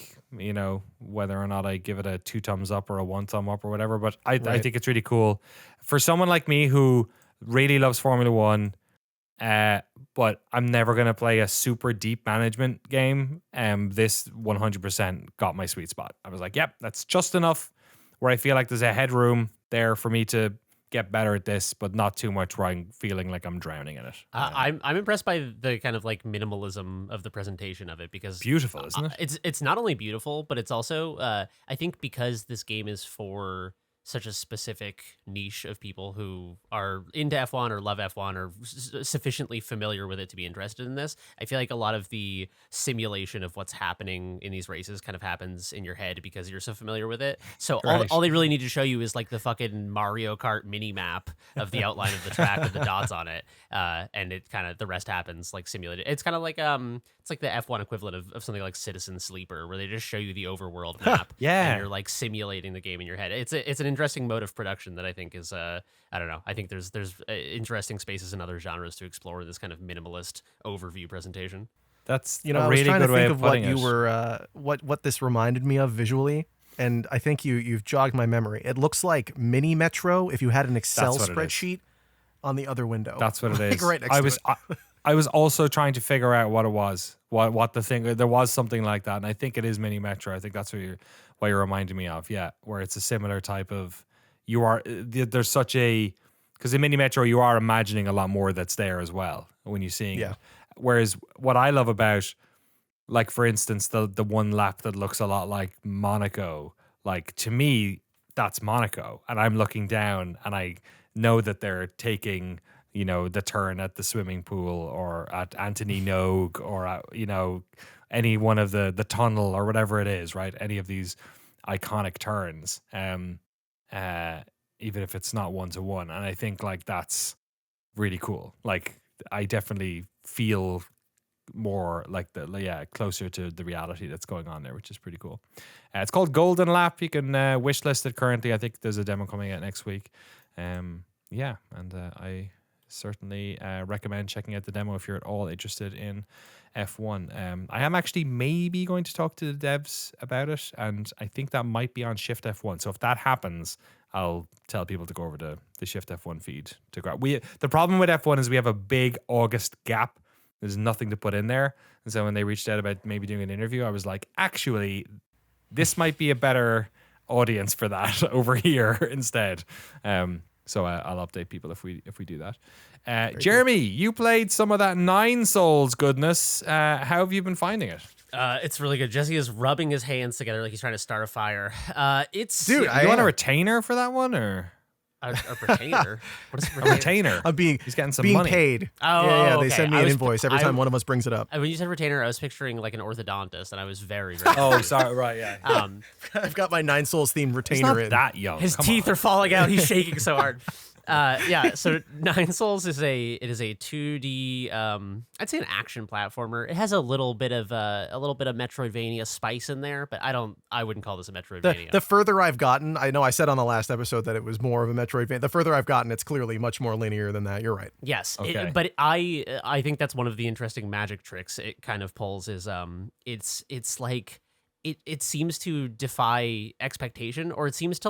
whether or not I give it a 2 thumbs up or a 1 thumb up or whatever. But I think it's really cool for someone like me who really loves Formula One. But I'm never going to play a super deep management game. This 100% got my sweet spot. I was like, yep, that's just enough where I feel like there's a headroom there for me to get better at this, but not too much where I'm feeling like I'm drowning in it. I'm impressed by the kind of like minimalism of the presentation of it, because beautiful, isn't it? It's not only beautiful, but it's also I think because this game is for such a specific niche of people who are into F1 or love F1 or sufficiently familiar with it to be interested in this. I feel like a lot of the simulation of what's happening in these races kind of happens in your head because you're so familiar with it. So all they really need to show you is like the fucking Mario Kart mini map of the outline of the track with the dots on it. And it kind of, the rest happens like simulated. It's kind of like, it's like the F1 equivalent of something like Citizen Sleeper, where they just show you the overworld map. Yeah. And you're like simulating the game in your head. It's an interesting mode of production that I think is I don't know. I think there's interesting spaces in other genres to explore this kind of minimalist overview presentation. That's I a was really trying good to way think of of what putting you it. were what this reminded me of visually, and I think you've jogged my memory. It looks like Mini Metro if you had an Excel That's what it is. spreadsheet on the other window. That's what it Like is. right next to it. I was also trying to figure out what it was, what the thing. There was something like that, and I think it is Mini Metro. I think that's what you're reminding me of. Yeah, where it's a similar type of. There's such a, because in Mini Metro you are imagining a lot more that's there as well when you're seeing it. Whereas what I love about, like for instance, the one lap that looks a lot like Monaco, like to me that's Monaco, and I'm looking down and I know that they're taking the turn at the swimming pool or at Anthony Nogue or at, any one of the tunnel or whatever it is, right? Any of these iconic turns. Even if it's not 1-to-1. And I think like that's really cool. Like I definitely feel more like closer to the reality that's going on there, which is pretty cool. It's called Golden Lap. You can wishlist it currently. I think there's a demo coming out next week. I certainly recommend checking out the demo if you're at all interested in F1. I am actually maybe going to talk to the devs about it, and I think that might be on Shift F1. So if that happens, I'll tell people to go over to the Shift F1 feed to grab. The problem with F1 is we have a big August gap. There's nothing to put in there. And so when they reached out about maybe doing an interview, I was like, actually, this might be a better audience for that over here instead. So I'll update people if we do that. Jeremy, you played some of that Nine Souls goodness. How have you been finding it? It's really good. Jesse is rubbing his hands together like he's trying to start a fire. Dude, You want a retainer for that one, or a retainer? What is a a retainer? retainer? I'm He's getting some being money. paid. Oh, yeah. okay. They send me an invoice every time one of us brings it up. When you said retainer, I was picturing like an orthodontist, and I was very, very Oh, sorry. Right, yeah. I've got my Nine Souls themed He's retainer not in. that young. His Come teeth on. are falling out. He's shaking so hard. So Nine Souls is a 2D I'd say an action platformer. It has a little bit of Metroidvania spice in there, but I wouldn't call this a Metroidvania. The further I've gotten, I know I said on the last episode that it was more of a Metroidvania. The further I've gotten, it's clearly much more linear than that. You're right. Yes, Okay. but I think that's one of the interesting magic tricks it kind of pulls is it's like it seems to defy expectation, or it seems to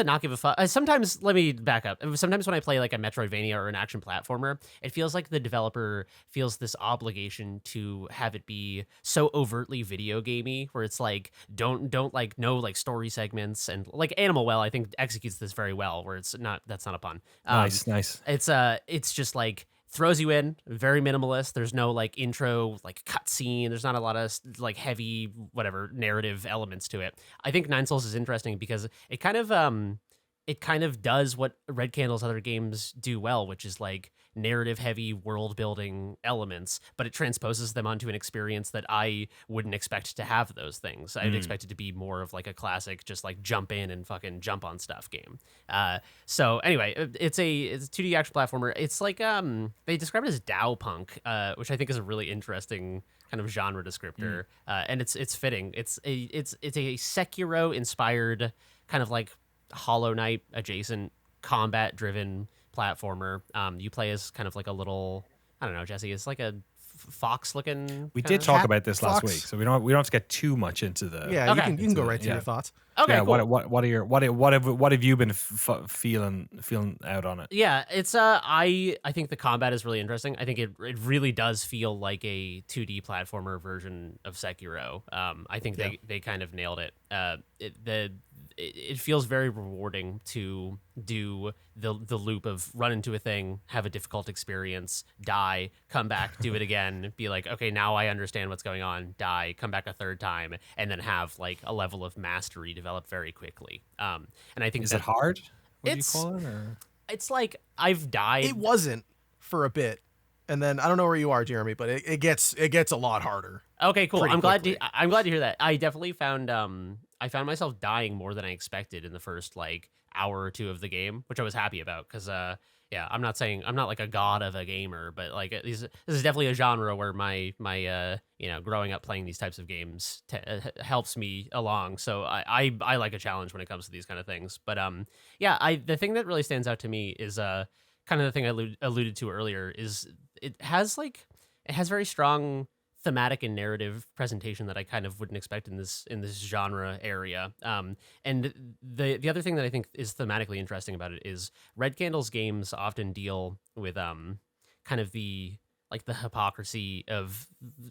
not give a fuck. Sometimes, let me back up. Sometimes when I play like a Metroidvania or an action platformer, it feels like the developer feels this obligation to have it be so overtly video gamey, where it's like don't like no like story segments, and like Animal Well I think executes this very well, where that's not a pun. Nice. It's just like throws you in, very minimalist. There's no like intro, like cutscene. There's not a lot of like heavy, whatever narrative elements to it. I think Nine Souls is interesting because it kind of does what Red Candle's other games do well, which is like narrative heavy world building elements, but it transposes them onto an experience that I wouldn't expect to have those things. I'd expect it to be more of like a classic, just like jump in and fucking jump on stuff game. So anyway, it's a 2D action platformer. It's like they describe it as Dao Punk, which I think is a really interesting kind of genre descriptor, and it's fitting. It's a Sekiro inspired kind of like Hollow Knight adjacent combat driven platformer. You play as kind of like a little, I don't know, Jesse. It's like a fox looking. We did talk Cat about this last fox. week, so we don't have to get too much into the. Yeah, Okay. you can go right to Yeah. your thoughts. Okay, Yeah. cool. What have you been feeling out on it? Yeah, it's I think the combat is really interesting. I think it really does feel like a 2D platformer version of Sekiro. I think they kind of nailed it. It feels very rewarding to do the loop of run into a thing, have a difficult experience, die, come back, do it again, be like, okay, now I understand what's going on, die, come back a third time, and then have like a level of mastery develop very quickly. And I think Is that it hard? Would you It's- call it? Or? it's like I've died. It wasn't for a bit, and then I don't know where you are, Jeremy, but it gets a lot harder. Okay, cool. pretty I'm glad quickly. I'm glad to hear that. I definitely found I found myself dying more than I expected in the first like hour or two of the game, which I was happy about because yeah, I'm not like a god of a gamer, but like this is definitely a genre where my growing up playing these types of games helps me along. So I like a challenge when it comes to these kind of things. But yeah, the thing that really stands out to me is kind of the thing I alluded to earlier is it has very strong thematic and narrative presentation that I kind of wouldn't expect in this genre area. And the other thing that I think is thematically interesting about it is Red Candle's games often deal with kind of the hypocrisy of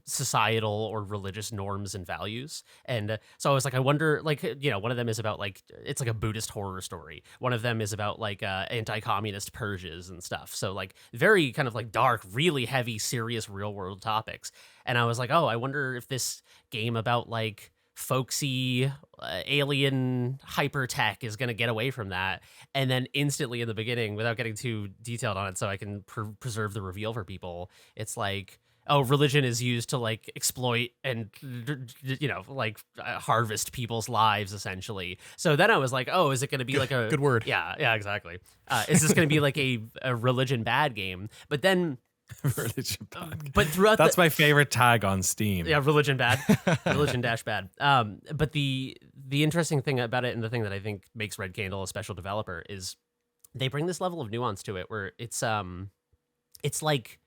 societal or religious norms and values. And so I was like, I wonder, like, one of them is about like, it's like a Buddhist horror story. One of them is about like anti-communist purges and stuff. So like very kind of like dark, really heavy, serious real world topics. And I was like, oh, I wonder if this game about like folksy alien hyper tech is going to get away from that. And then instantly in the beginning, without getting too detailed on it so I can preserve the reveal for people, it's like, oh, religion is used to like exploit and harvest people's lives essentially. So then I was like, oh, is it going to be like a Good word. Yeah, exactly. Is this going to be like a religion bad game? But then Religion bad. but throughout That's my favorite tag on Steam. yeah, religion bad, religion dash bad. But the interesting thing about it, and the thing that I think makes Red Candle a special developer, is they bring this level of nuance to it, where it's like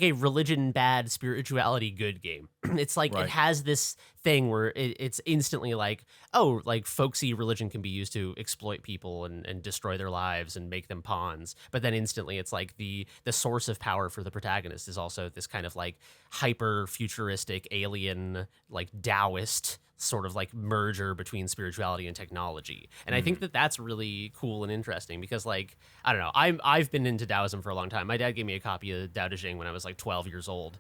a religion bad, spirituality good game. It's like Right. it has this thing where it's instantly like, oh, like folksy religion can be used to exploit people and destroy their lives and make them pawns. But then instantly it's like the source of power for the protagonist is also this kind of like hyper futuristic alien, like Taoist sort of like merger between spirituality and technology. And I think that that's really cool and interesting because, like, I don't know, I've been into Taoism for a long time. My dad gave me a copy of Tao Te Ching when I was like 12 years old.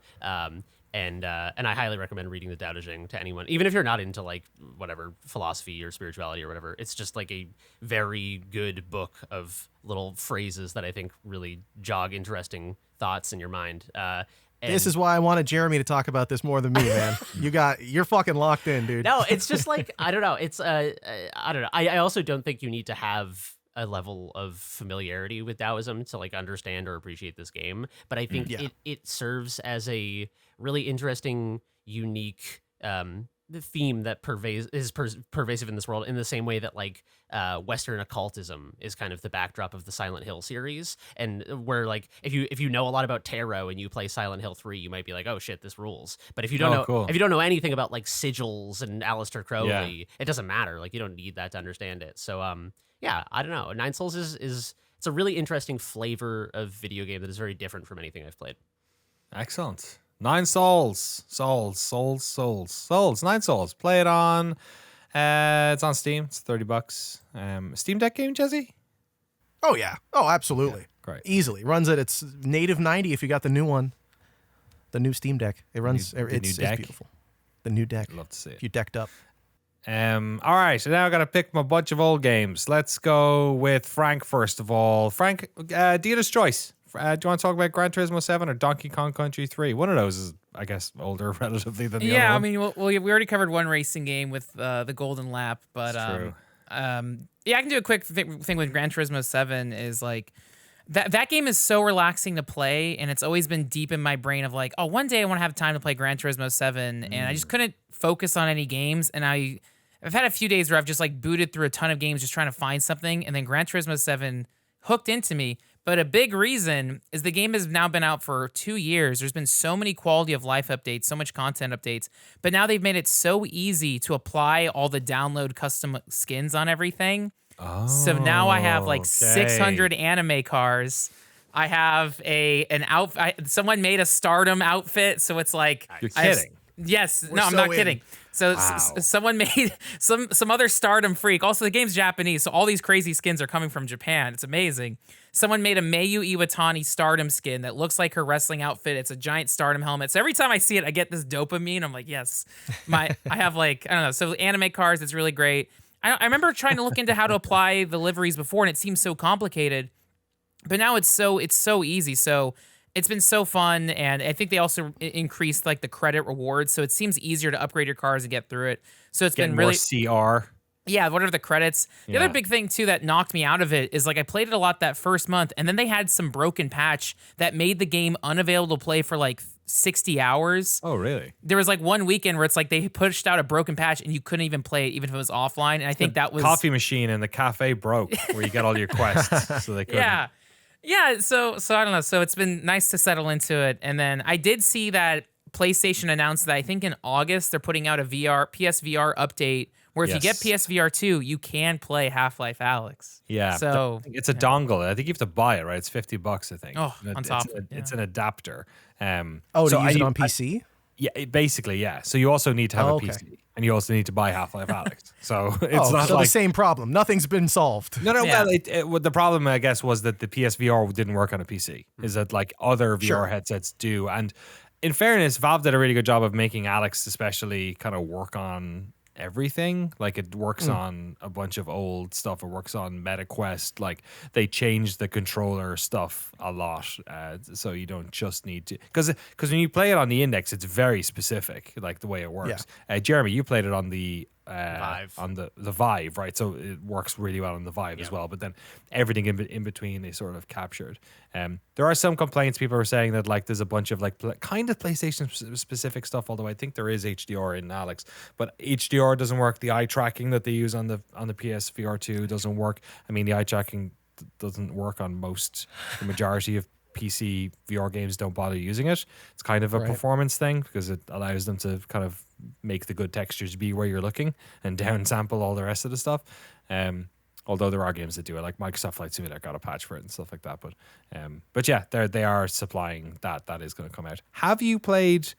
And I highly recommend reading the Tao Te Ching to anyone, even if you're not into like whatever philosophy or spirituality or whatever. It's just like a very good book of little phrases that I think really jog interesting thoughts in your mind. This is why I wanted Jeremy to talk about this more than me, man. You're fucking locked in, dude. No, it's just like, I don't know. It's I don't know. I also don't think you need to have a level of familiarity with Taoism to like understand or appreciate this game. But I think it serves as a really interesting, unique the theme that is pervasive in this world, in the same way that like Western occultism is kind of the backdrop of the Silent Hill series, and where like if you know a lot about tarot and you play Silent Hill 3, you might be like, oh shit, this rules. But if you don't if you don't know anything about like sigils and Aleister Crowley, it doesn't matter. Like you don't need that to understand it. So yeah, I don't know. Nine Souls is it's a really interesting flavor of video game that is very different from anything I've played. Excellent. 9 Souls. 9 Souls. Play it on. It's on Steam. It's $30. Steam Deck game, Jesse? Oh yeah. Oh, absolutely. Yeah, great. Easily runs at its native 90 if you got the new one, the new Steam Deck. It runs. It's beautiful. The new deck. I'd love to see it. If you decked up. All right, so now I got to pick my bunch of old games. Let's go with Frank first of all. Frank, dealer's choice. Do you want to talk about Gran Turismo 7 or Donkey Kong Country 3? One of those is, I guess, older relatively than the other one. I mean, we already covered one racing game with the Golden Lap, but true. yeah, I can do a quick thing with Gran Turismo 7 is like that game is so relaxing to play, and it's always been deep in my brain of like, oh, one day I want to have time to play Gran Turismo 7, and I just couldn't focus on any games, and I've had a few days where I've just like booted through a ton of games just trying to find something, and then Gran Turismo 7 hooked into me. But a big reason is the game has now been out for 2 years. There's been so many quality of life updates, so much content updates, but now they've made it so easy to apply all the download custom skins on everything. So now I have like 600 anime cars. I have someone made a Stardom outfit, so it's like You're kidding. Yes, We're no, I'm so not in. kidding. So Wow. someone made some other Stardom freak. Also, the game's Japanese, so all these crazy skins are coming from Japan. It's amazing. Someone made a Mayu Iwatani Stardom skin that looks like her wrestling outfit. It's a giant Stardom helmet. So every time I see it, I get this dopamine. I'm like, yes. I have like, I don't know. So anime cars, it's really great. I remember trying to look into how to apply the liveries before, and it seemed so complicated. But now it's so easy. So it's been so fun, and I think they also increased like the credit rewards, so it seems easier to upgrade your cars and get through it. So it's Getting been really more CR. yeah. What are the credits? The Yeah. other big thing too that knocked me out of it is like I played it a lot that first month, and then they had some broken patch that made the game unavailable to play for like 60 hours. Oh, really? There was like one weekend where it's like they pushed out a broken patch and you couldn't even play it even if it was offline. And I think that was Coffee machine in the cafe broke where you get all your quests, so they couldn't. yeah. Yeah, so I don't know. So it's been nice to settle into it. And then I did see that PlayStation announced that I think in August they're putting out a PSVR update where if you get Yes. PSVR 2, you can play Half-Life Alyx. Yeah. So it's a dongle. I think you have to buy it, right? It's $50, I think. Oh, And on top, It's an adapter. To so use it on PC? Yeah, basically, yeah. So you also need to have Oh, a okay. PC, and you also need to buy Half-Life Alyx. So it's Oh, not so like the same problem. Nothing's been solved. no. Yeah. Well, the problem I guess was that the PSVR didn't work on a PC. Is that like other VR Sure. headsets do? And in fairness, Valve did a really good job of making Alyx especially kind of work on everything. Like it works on a bunch of old stuff. It works on MetaQuest. Like they changed the controller stuff a lot, so you don't just need to because when you play it on the Index, it's very specific, like the way it works. Jeremy, you played it on the Vive. on the Vive, right? So it works really well on the Vive as well. But then everything in between they sort of captured. There are some complaints. People are saying that like there's a bunch of like kind of PlayStation specific stuff. Although I think there is HDR in Alyx, but HDR doesn't work. The eye tracking that they use on the PSVR 2 doesn't work. I mean, the eye tracking doesn't work on the majority of PC VR games. Don't bother using it. It's kind of a performance thing because it allows them to kind of make the good textures be where you're looking and downsample all the rest of the stuff. Although there are games that do it, like Microsoft Flight Simulator got a patch for it and stuff like that. But yeah, they are supplying that. That is going to come out. Have you played?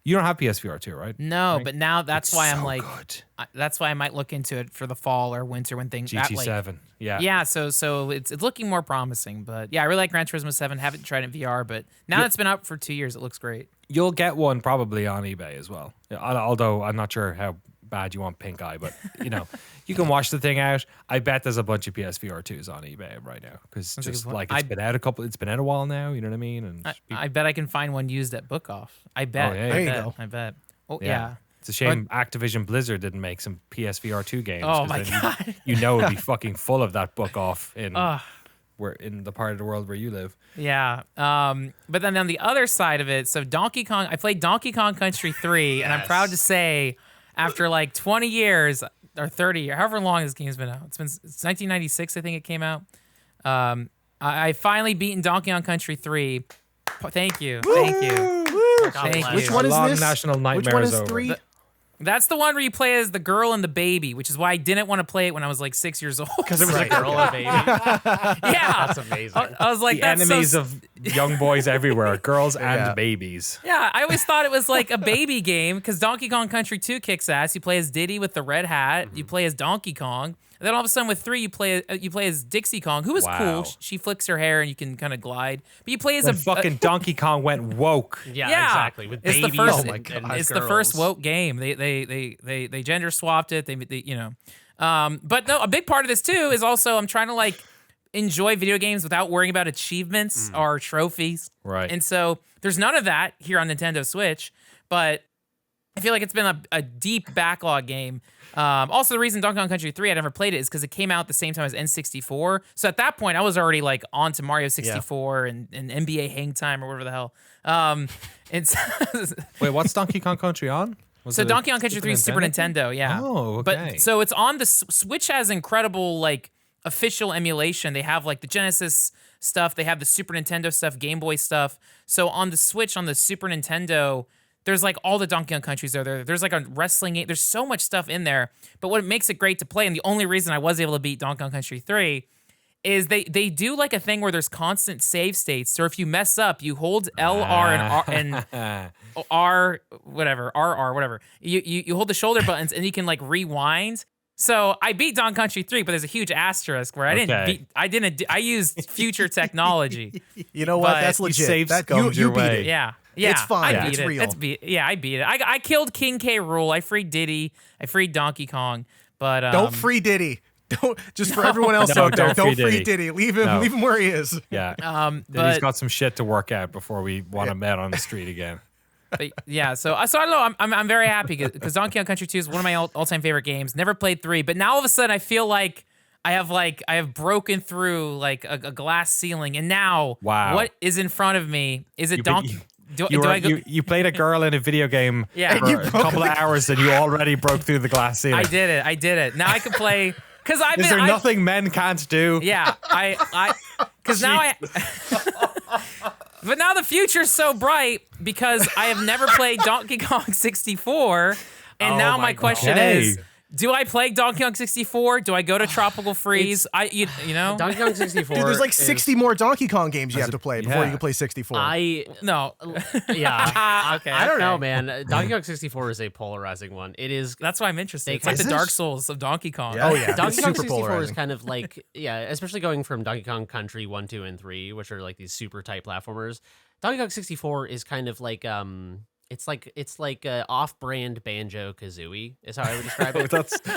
You don't have PSVR 2, right? no, Right? but now that's It's why I'm so like good. that's why I might look into it for the fall or winter when things at, like, GT7. Yeah. yeah, so it's looking more promising, but yeah, I really like Gran Turismo 7. Haven't tried it in VR, but now that it's been out for 2 years, it looks great. You'll get one probably on eBay as well. Although I'm not sure how bad you want pink eye, but you can wash the thing out. I bet there's a bunch of PSVR 2s on eBay right now because That's a just good point. like it's been out a while now. You know what I mean? And I bet I can find one used at Book Off. I bet. Oh, yeah, I there you bet, go. I bet. Oh yeah. yeah. It's a shame Activision Blizzard didn't make some PSVR 2 games. Oh 'cause my then God. You know it'd be fucking full of that Book Off in Ugh. where in the part of the world where you live. Yeah. But then on the other side of it, so Donkey Kong, I played Donkey Kong Country 3, and I'm proud to say, after like 20 years or 30 years, however long this game's been out, it's 1996, I think it came out. I finally beaten Donkey Kong Country 3. Thank you. Thank you. God Thank bless. you. Which one is Long this? national Which nightmare one is is over. 3? That's the one where you play as the girl and the baby, which is why I didn't want to play it when I was like 6 years old. Because it was a girl and a baby. yeah. That's amazing. I was like, The that's enemies so of young boys everywhere, girls Yeah. and babies. Yeah, I always thought it was like a baby game because Donkey Kong Country 2 kicks ass. You play as Diddy with the red hat. You play as Donkey Kong. And then all of a sudden with 3, you play as Dixie Kong, who was Wow. cool. She flicks her hair and you can kind of glide. But you play as When a fucking Donkey Kong went woke. Yeah, Yeah. exactly. With It's the babies first- and, Oh my God. and it's the first girls. woke game. They gender swapped it. They but no, a big part of this too is also I'm trying to like enjoy video games without worrying about achievements or trophies. Right. And so there's none of that here on Nintendo Switch, but I feel like it's been a deep backlog game. Also, the reason Donkey Kong Country 3 I never played it is because it came out at the same time as N64. So at that point, I was already like on to Mario 64 and NBA Hang Time or whatever the hell. It's Wait, what's Donkey Kong Country on? Was so it a Donkey Kong Country 3 is Super Nintendo, yeah. Oh, okay. But so it's on the Switch has incredible like official emulation. They have like the Genesis stuff, they have the Super Nintendo stuff, Game Boy stuff. So on the Switch, on the Super Nintendo, there's like all the Donkey Kong Countries are there. There's like a wrestling game. There's so much stuff in there. But what makes it great to play, and the only reason I was able to beat Donkey Kong Country 3, is they do like a thing where there's constant save states. So if you mess up, you hold L, R, and R, whatever, RR, whatever. You hold the shoulder buttons and you can like rewind. So I beat Donkey Kong Country 3, but there's a huge asterisk where I used future technology. You know what? But That's you legit. saved That, comes you your beat way. it. Yeah. It's fine. I beat It's it. real. I beat it. I killed King K. Rool. I freed Diddy. I freed Donkey Kong. But Don't free Diddy. Don't just for everyone else No, out there. don't Don't free free Diddy. Diddy. Leave him. No. Leave him where he is. Yeah. but He's got some shit to work out before we want him out on the street again. But yeah, so I don't know. I'm very happy because Donkey Kong Country 2 is one of my all-time favorite games. Never played 3, but now all of a sudden I feel like I have broken through like a glass ceiling, and now Wow. what is in front of me? Is it You- Donkey? Do You, I go? you played a girl in a video game Yeah. for You a couple of hours and you already broke through the glass ceiling. I did it. Now I can play because I've Is been. there nothing men can't do? Yeah, because now I. But now the future's so bright because I have never played Donkey Kong 64, and now my question Okay. is: do I play Donkey Kong 64? Do I go to Tropical Freeze? You know? Donkey Kong 64. Dude, there's like is- 60 more Donkey Kong games you have to play before you can play 64. No. Yeah. Okay, I don't know, okay. man. Donkey Kong 64 is a polarizing one. It is. That's why I'm interested. They It's like the kinda- Dark Souls of Donkey Kong. Oh, yeah. Donkey it's Kong super 64 is polarizing. kind of like, yeah, especially going from Donkey Kong Country 1, 2, and 3, which are like these super tight platformers. Donkey Kong 64 is kind of like it's like off-brand Banjo Kazooie is how I would describe it.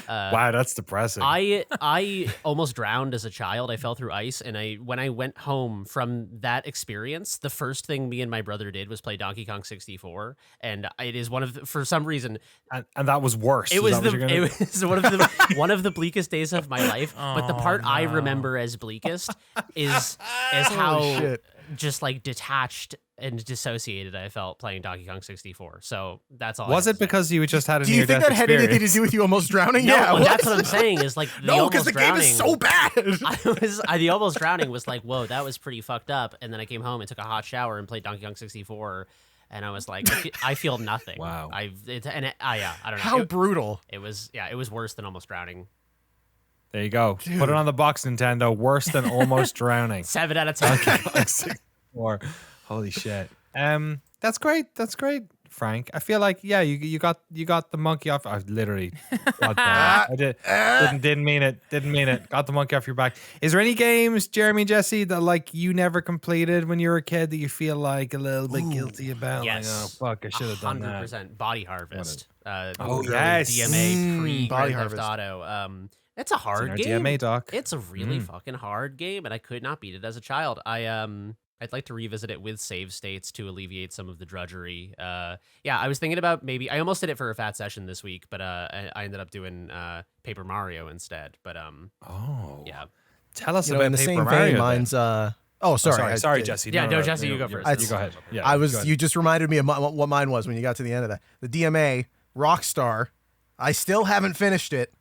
Wow, that's depressing. I almost drowned as a child. I fell through ice, and when I went home from that experience, the first thing me and my brother did was play Donkey Kong 64, and it is one of for some reason and that was worse. it Is was that what you're it gonna do? was one of the bleakest days of my life. But the part I remember as bleakest is how shit. just like detached and dissociated I felt playing Donkey Kong 64. So that's all. Was I it because you just had a Do you think near-death that had anything to experience? do with you almost drowning? No, yeah, well, that's what? what I'm saying is like No, because the game is so bad. The almost drowning was like, whoa, that was pretty fucked up. And then I came home and took a hot shower and played Donkey Kong 64, and I was like, I feel nothing. Wow. I don't know. How brutal. It was worse than almost drowning. There you go. Put it on the box, Nintendo. Worse than almost drowning. 7 out of 10. Or holy shit. That's great. That's great, Frank. I feel like you got the monkey off. I literally got that. I didn't mean it. Didn't mean it. Got the monkey off your back. Is there any games, Jeremy, Jesse, that like you never completed when you were a kid that you feel like a little bit guilty about? Yes. Like, oh fuck, I should have done that. 100% Body Harvest. Oh, early yes. DMA pre Body Grand Theft Harvest. Auto. It's a hard our game. DMA doc. It's a really fucking hard game, and I could not beat it as a child. I'd like to revisit it with save states to alleviate some of the drudgery. I was thinking about maybe I almost did it for a fat session this week, but I ended up doing Paper Mario instead. But yeah. Tell us You know, about in the Paper same Mario. vein, then. mine's Sorry, Jesse. Yeah, no, Jesse, you go first. You go ahead. Yeah, I go was ahead. you just reminded me of what mine was when you got to the end of that. The DMA Rockstar. I still haven't finished it.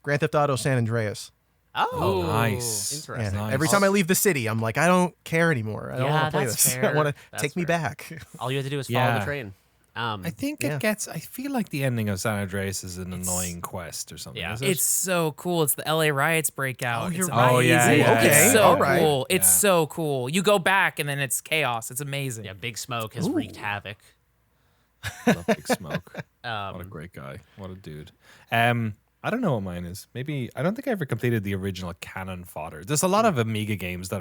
Grand Theft Auto San Andreas. Oh, nice. Interesting. Man, Nice. every time I leave the city, I'm like, I don't care anymore. I don't Yeah, want to play that's this. fair. I want to That's take me fair. back. All you have to do is follow Yeah. the train. I think Yeah. it gets. I feel like the ending of San Andreas is an annoying quest or something. Yeah. Is it? It's so cool. It's the LA riots breakout. Oh, It's you're amazing. right. Oh, yeah, yeah, It's yeah. so All right. cool. It's Yeah. so cool. You go back and then it's chaos. It's amazing. Yeah, Big Smoke has wreaked havoc. Love Big Smoke. What a Um, great guy. What a dude. I don't know what mine is. Maybe I don't think I ever completed the original Cannon Fodder. There's a lot of Amiga games that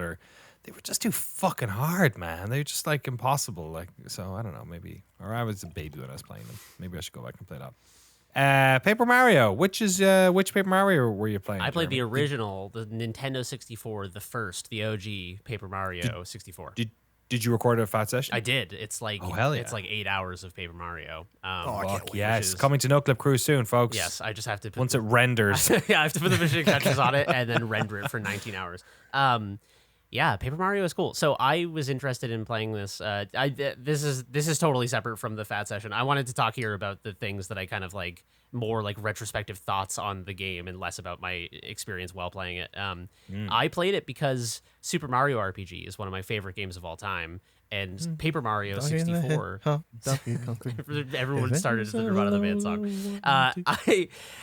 they were just too fucking hard, man. They're just like impossible. Like so, I don't know. Maybe or I was a baby when I was playing them. Maybe I should go back and play that. Paper Mario. Which Paper Mario were you playing? I played the Jeremy? original, the Nintendo 64, the first, the OG Paper Mario 64. Did you record a fat session? I did. It's like hell yeah. it's like 8 hours of Paper Mario. I Fuck can't wait. yes, is- coming to Noclip Crew soon, folks. Yes, I just have to put Once it renders. yeah, I have to put the finishing touches on it and then render it for 19 hours. Yeah, Paper Mario is cool. So I was interested in playing this. This is totally separate from the Fat Session. I wanted to talk here about the things that I kind of like, more like retrospective thoughts on the game and less about my experience while playing it. I played it because Super Mario RPG is one of my favorite games of all time, and Paper Mario 64. Everyone started as the Nirvana the Band song.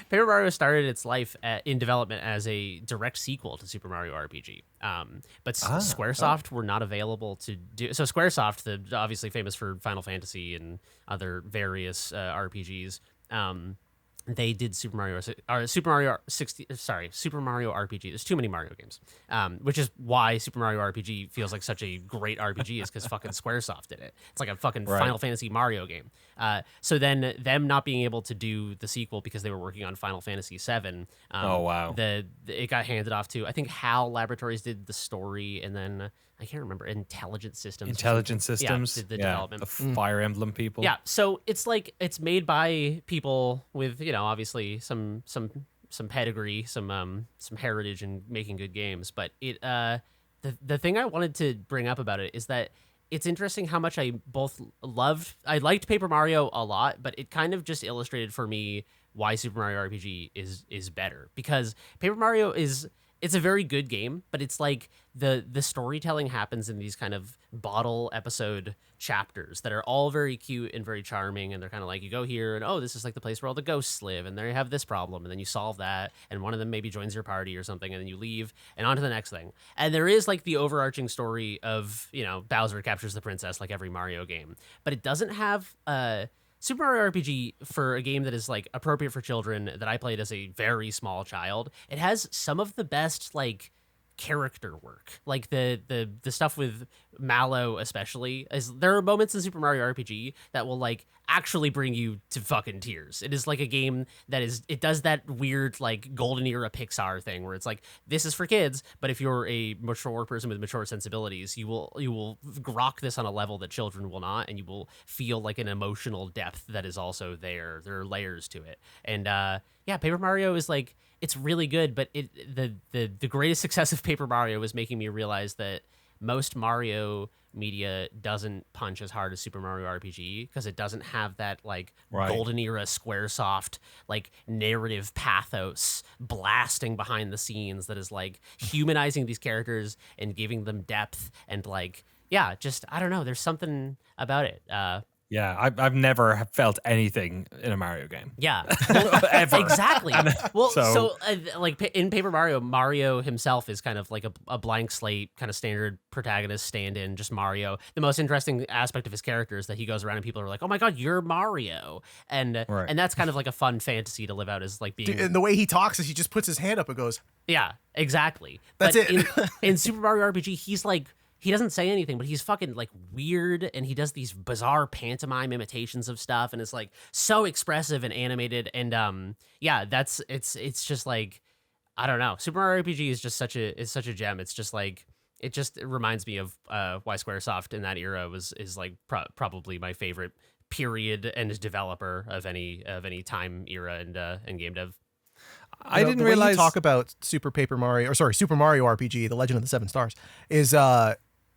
Paper Mario started its life in development as a direct sequel to Super Mario RPG. But Squaresoft were not available to do. So Squaresoft, obviously famous for Final Fantasy and other various RPGs. They did Super Mario RPG. There's too many Mario games, which is why Super Mario RPG feels like such a great RPG, is because fucking Squaresoft did it. It's like a fucking Final Fantasy Mario game. So then them not being able to do the sequel because they were working on Final Fantasy VII. Oh wow! It got handed off to, I think, HAL Laboratories did the story, and then I can't remember, Intelligent Systems. Yeah, did the development. The Fire Emblem people. Yeah, so it's like it's made by people with, obviously some pedigree, some heritage in making good games. But the thing I wanted to bring up about it is that it's interesting how much I liked Paper Mario a lot, but it kind of just illustrated for me why Super Mario RPG is better, because Paper Mario it's a very good game, but it's like the storytelling happens in these kind of bottle episode chapters that are all very cute and very charming, and they're kind of like, you go here and, oh, this is like the place where all the ghosts live, and there you have this problem, and then you solve that, and one of them maybe joins your party or something, and then you leave and on to the next thing. And there is like the overarching story of, Bowser captures the princess like every Mario game, but it doesn't have Super Mario RPG, for a game that is like appropriate for children, that I played as a very small child. It has some of the best like character work, like the stuff with Mallow especially. There are moments in Super Mario RPG that will like actually bring you to fucking tears. It is like a game it does that weird like golden era Pixar thing where it's like, this is for kids, but if you're a mature person with mature sensibilities, you will grok this on a level that children will not, and you will feel like an emotional depth that is also there. There are layers to it, and Paper Mario is like, it's really good, but the greatest success of Paper Mario was making me realize that most Mario media doesn't punch as hard as Super Mario RPG, because it doesn't have that like golden era Squaresoft like narrative pathos blasting behind the scenes that is like humanizing these characters and giving them depth, and like, just, I don't know, there's something about it. Yeah, I've never felt anything in a Mario game. Yeah, ever. Exactly. Well, so like in Paper Mario, Mario himself is kind of like a blank slate, kind of standard protagonist stand-in, just Mario. The most interesting aspect of his character is that he goes around and people are like, "Oh my God, you're Mario," and that's kind of like a fun fantasy to live out, as like being. Dude, and the way he talks is he just puts his hand up and goes, "Yeah, exactly." That's it. In Super Mario RPG, he's like. He doesn't say anything, but he's fucking like weird, and he does these bizarre pantomime imitations of stuff, and it's like so expressive and animated, and it's just like, I don't know. Super Mario RPG is just such a gem. It's just like, it reminds me of why Squaresoft in that era is like probably my favorite period and developer of any time era and game dev. I didn't realize. When you talk about Super Mario RPG, The Legend of the Seven Stars, is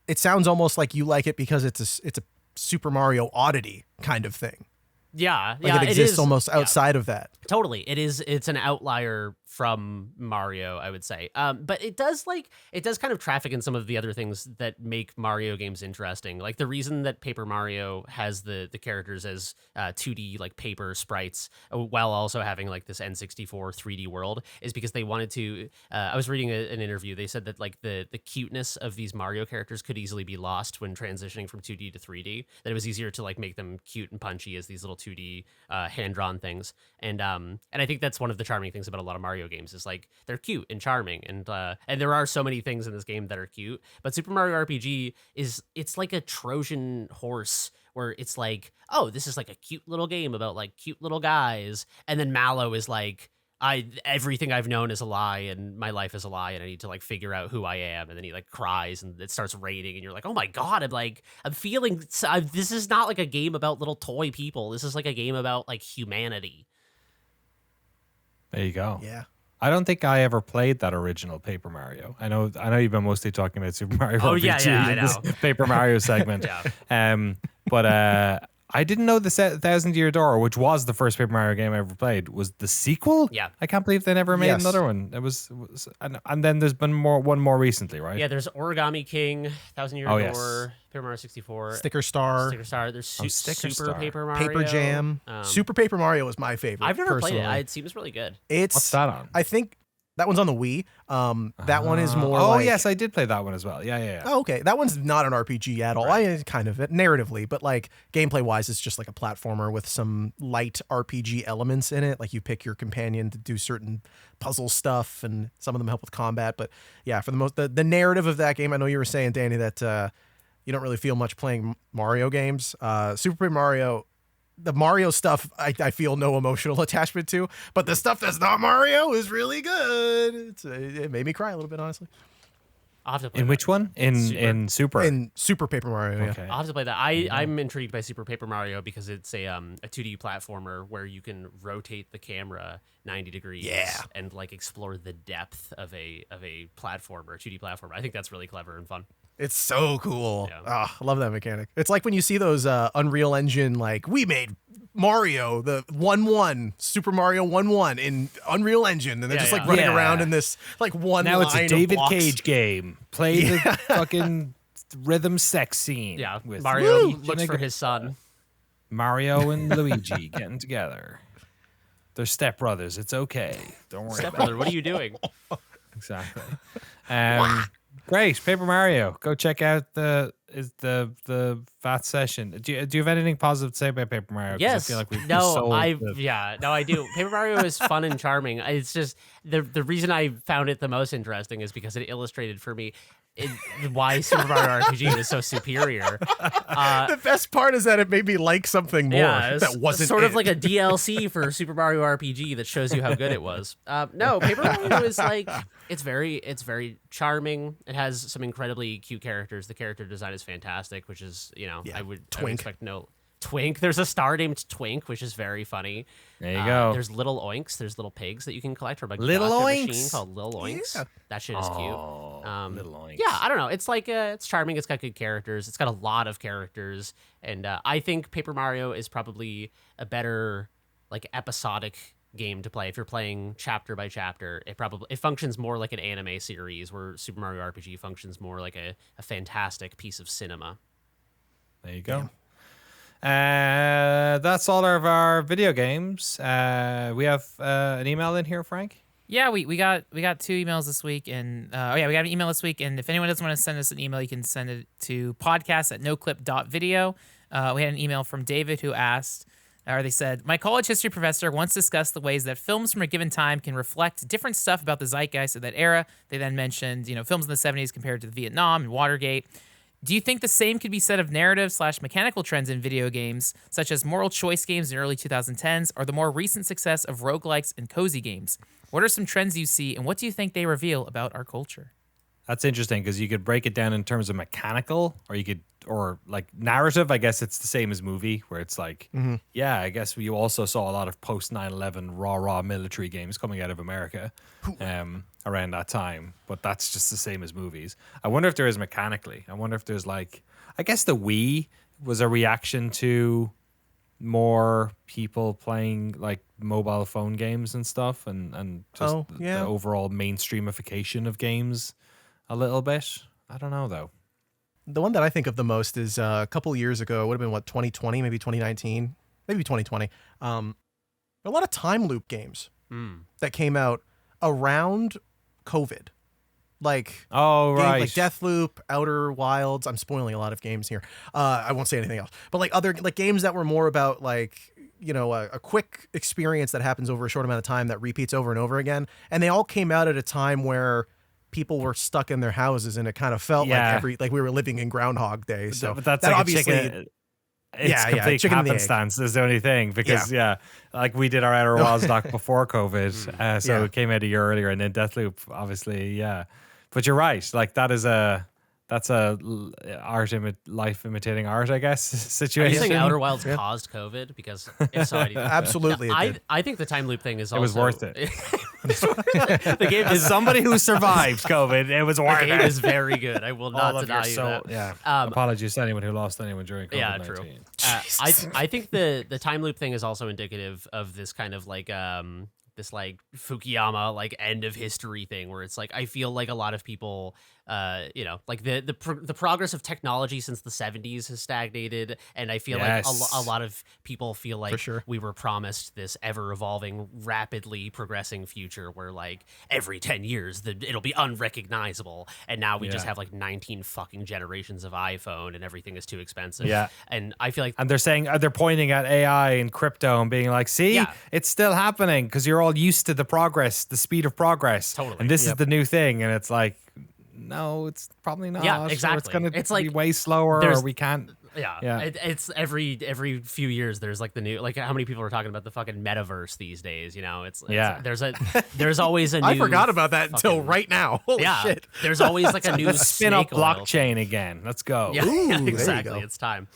it sounds almost like you like it because it's a Super Mario oddity kind of thing. Yeah, like it exists almost outside of that. Totally, it's an outlier from Mario, I would say. But it does kind of traffic in some of the other things that make Mario games interesting. Like the reason that Paper Mario has the characters as 2D like paper sprites, while also having like this N64 3D world, is because they wanted to. I was reading an interview. They said that like the cuteness of these Mario characters could easily be lost when transitioning from 2D to 3D. That it was easier to like make them cute and punchy as these little 2D hand drawn things. And I think that's one of the charming things about a lot of Mario games, is like they're cute and charming, and there are so many things in this game that are cute. But Super Mario RPG it's like a Trojan horse, where it's like, oh, this is like a cute little game about like cute little guys, and then Mallow is like, everything I've known is a lie, and my life is a lie, and I need to like figure out who I am. And then he like cries, and it starts raining, and you're like, oh my God, I'm feeling. This is not like a game about little toy people. This is like a game about like humanity. There you go. Yeah. I don't think I ever played that original Paper Mario. I know you've been mostly talking about Super Mario Oh, RPG yeah, I in this know. Paper Mario segment. But I didn't know the Thousand Year Door, which was the first Paper Mario game I ever played, was the sequel. Yeah. I can't believe they never made Yes. another one. It was and then there's been one more recently, right? Yeah, there's Origami King, Thousand Year Oh, Door, yes. Paper Mario 64, Sticker Star, Sticker Star. There's Sticker Super Star. Paper Mario, Paper Jam. Um, Super Paper Mario was my favorite. I've never personally. played it. It seems really good. It's What's that on? I think that one's on the Wii. That one is more. Oh like, yes, I did play that one as well. Yeah. Oh, okay. That one's not an RPG at all. I kind of it narratively, but like gameplay wise, it's just like a platformer with some light RPG elements in it. Like you pick your companion to do certain puzzle stuff, and some of them help with combat. But yeah, for the most, the narrative of that game, I know you were saying, Danny, that you don't really feel much playing Mario games. Super Paper Mario. The Mario stuff, I feel no emotional attachment to, but the stuff that's not Mario is really good. It made me cry a little bit, honestly. I'll have to play In that. which one? In Super. In Super Paper Mario, yeah. Okay. I'll have to play that. I'm intrigued by Super Paper Mario because it's a 2D platformer where you can rotate the camera 90 degrees and like explore the depth of a platformer, 2D platformer. I think that's really clever and fun. It's so cool. Yeah. Ah, I love that mechanic. It's like when you see those Unreal Engine, like we made Mario, the 1-1, Super Mario 1-1 in Unreal Engine, and they're just like running Yeah. around in this like one Now it's line a of David blocks. Cage game. Play the fucking rhythm sex scene. Yeah, with Mario Woo! looks for his son. Mario and Luigi getting together. They're stepbrothers. It's okay. Don't worry about Stepbrother, what are you doing? it. Exactly. Great. Paper Mario. Go check out the Fat Session. Do you have anything positive to say about Paper Mario? 'Cause Yes. I feel like we've No, sold I the- do. Paper Mario is fun and charming. It's just the reason I found it the most interesting is because it illustrated for me why Super Mario RPG was so superior. The best part is that it made me like something more It's that wasn't sort of it. like a DLC for Super Mario RPG that shows you how good it was. No, Paper Mario is like it's very charming. It has some incredibly cute characters. The character design is fantastic, which is I would Twink. expect no. Twink. There's a star named Twink, which is very funny. There you go. There's little oinks. There's little pigs that you can collect from a Little gotcha oinks? machine called Little Oinks. Yeah. That shit is cute. Little oinks. Yeah, I don't know. It's like it's charming. It's got good characters. It's got a lot of characters, and I think Paper Mario is probably a better like episodic game to play. If you're playing chapter by chapter, it functions more like an anime series, where Super Mario RPG functions more like a fantastic piece of cinema. There you go. That's all of our video games. We have an email in here, Frank. Yeah, we got 2 emails this week, and we got an email this week. And if anyone doesn't want to send us an email, you can send it to podcast@noclip.video. We had an email from David who asked, or they said, my college history professor once discussed the ways that films from a given time can reflect different stuff about the zeitgeist of that era. They then mentioned, films in the 70s compared to the Vietnam and Watergate. Do you think the same could be said of narrative/mechanical trends in video games, such as moral choice games in the early 2010s, or the more recent success of roguelikes and cozy games? What are some trends you see, and what do you think they reveal about our culture? That's interesting because you could break it down in terms of mechanical, or like narrative. I guess it's the same as movie, where it's like, yeah, I guess we also saw a lot of post 9/11 raw military games coming out of America around that time. But that's just the same as movies. I wonder if there is mechanically. I wonder if there's like, I guess the Wii was a reaction to more people playing like mobile phone games and stuff, and just the overall mainstreamification of games a little bit. I don't know though. The one that I think of the most is a couple years ago. It would have been 2020, maybe 2019, maybe 2020. A lot of time loop games that came out around COVID. Like right, like Deathloop, Outer Wilds. I'm spoiling a lot of games here. I won't say anything else. But like other like games that were more about like a quick experience that happens over a short amount of time that repeats over and over again. And they all came out at a time where people were stuck in their houses, and it kind of felt like we were living in Groundhog Day. So but that's that like obviously. a chicken. It's complete chicken and the egg. happenstance is the only thing because like we did our Outer Wilds doc before COVID, so it came out a year earlier, and then Deathloop, obviously, But you're right, like that's a life imitating art, I guess, Are situation. you saying Outer Wilds caused COVID? Because if so, Absolutely, it did. I think the time loop thing is It was also worth it. The game As is somebody who survived COVID, it was the worth game it. is very good. I will not All of deny your you soul. that. Yeah. Um, Apologies to anyone who lost anyone during COVID-19. Yeah, true. I think the time loop thing is also indicative of this kind of like this like Fukuyama like end of history thing where it's like I feel like a lot of people you know, like the progress of technology since the 70s has stagnated, and I feel like a lot of people feel like sure. we were promised this ever evolving, rapidly progressing future where like every 10 years it'll be unrecognizable, and now we just have like 19 fucking generations of iPhone and everything is too expensive. Yeah. And I feel like And they're saying they're pointing at AI and crypto and being like, see, Yeah. it's still happening because you're all used to the progress, the speed of progress. Totally. And this is the new thing. And it's like, no, it's probably not. Yeah, Or exactly. it's going to It's be like way slower, or there's- we can't. Yeah. It's every few years there's like the new, like how many people are talking about the fucking metaverse these days, you know? It's there's always a new I forgot about that until fucking- right now. Holy yeah, shit. there's always like a new Let's spin up snake oil. blockchain again. Let's go. Yeah, Ooh, there you exactly. go. It's time.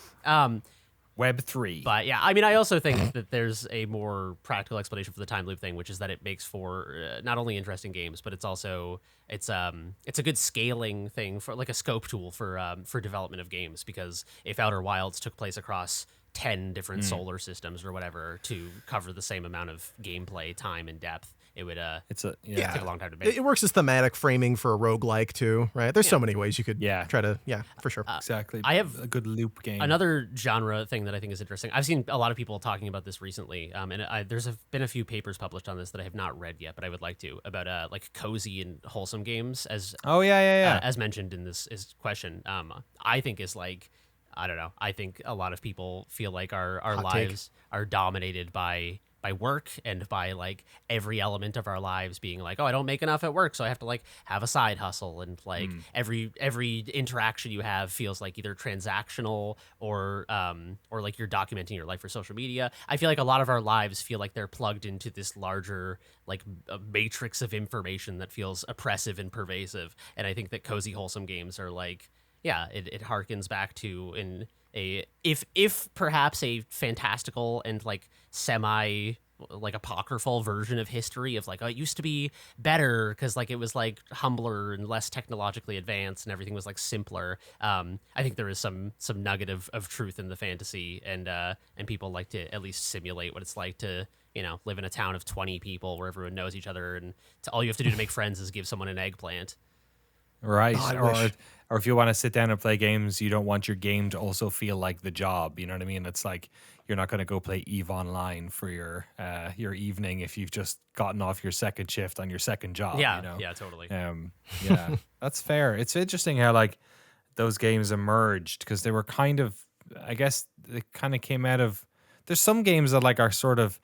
Web 3. But yeah, I mean, I also think that there's a more practical explanation for the time loop thing, which is that it makes for not only interesting games, but it's also it's a good scaling thing for like a scope tool for development of games, because if Outer Wilds took place across 10 different solar systems or whatever to cover the same amount of gameplay time and depth, it would It's a take a long time to make. It works as thematic framing for a roguelike too, right? There's so many ways you could try to, for sure. exactly. I have a good loop game. Another genre thing that I think is interesting. I've seen a lot of people talking about this recently, and there's been a few papers published on this that I have not read yet, but I would like to, about like cozy and wholesome games, as as mentioned in this question. I think is like, I don't know. I think a lot of people feel like our Hot take. lives are dominated by work and by like every element of our lives being like, oh, I don't make enough at work, so I have to like have a side hustle, and like every interaction you have feels like either transactional or like you're documenting your life for social media. I feel like a lot of our lives feel like they're plugged into this larger like a matrix of information that feels oppressive and pervasive, and I think that cozy wholesome games are like, it harkens back to if perhaps a fantastical and like semi like apocryphal version of history of like, oh, it used to be better because like it was like humbler and less technologically advanced and everything was like simpler. I think there is some nugget of truth in the fantasy, and people like to at least simulate what it's like to, you know, live in a town of 20 people where everyone knows each other, and all you have to do to make friends is give someone an eggplant. Right. I wish. Or if you want to sit down and play games, you don't want your game to also feel like the job. You know what I mean? It's like you're not going to go play EVE Online for your evening if you've just gotten off your second shift on your second job. Yeah, you know? yeah, totally. Yeah, that's fair. It's interesting how like those games emerged because they were kind of, I guess they kind of came out of. There's some games that like are sort of.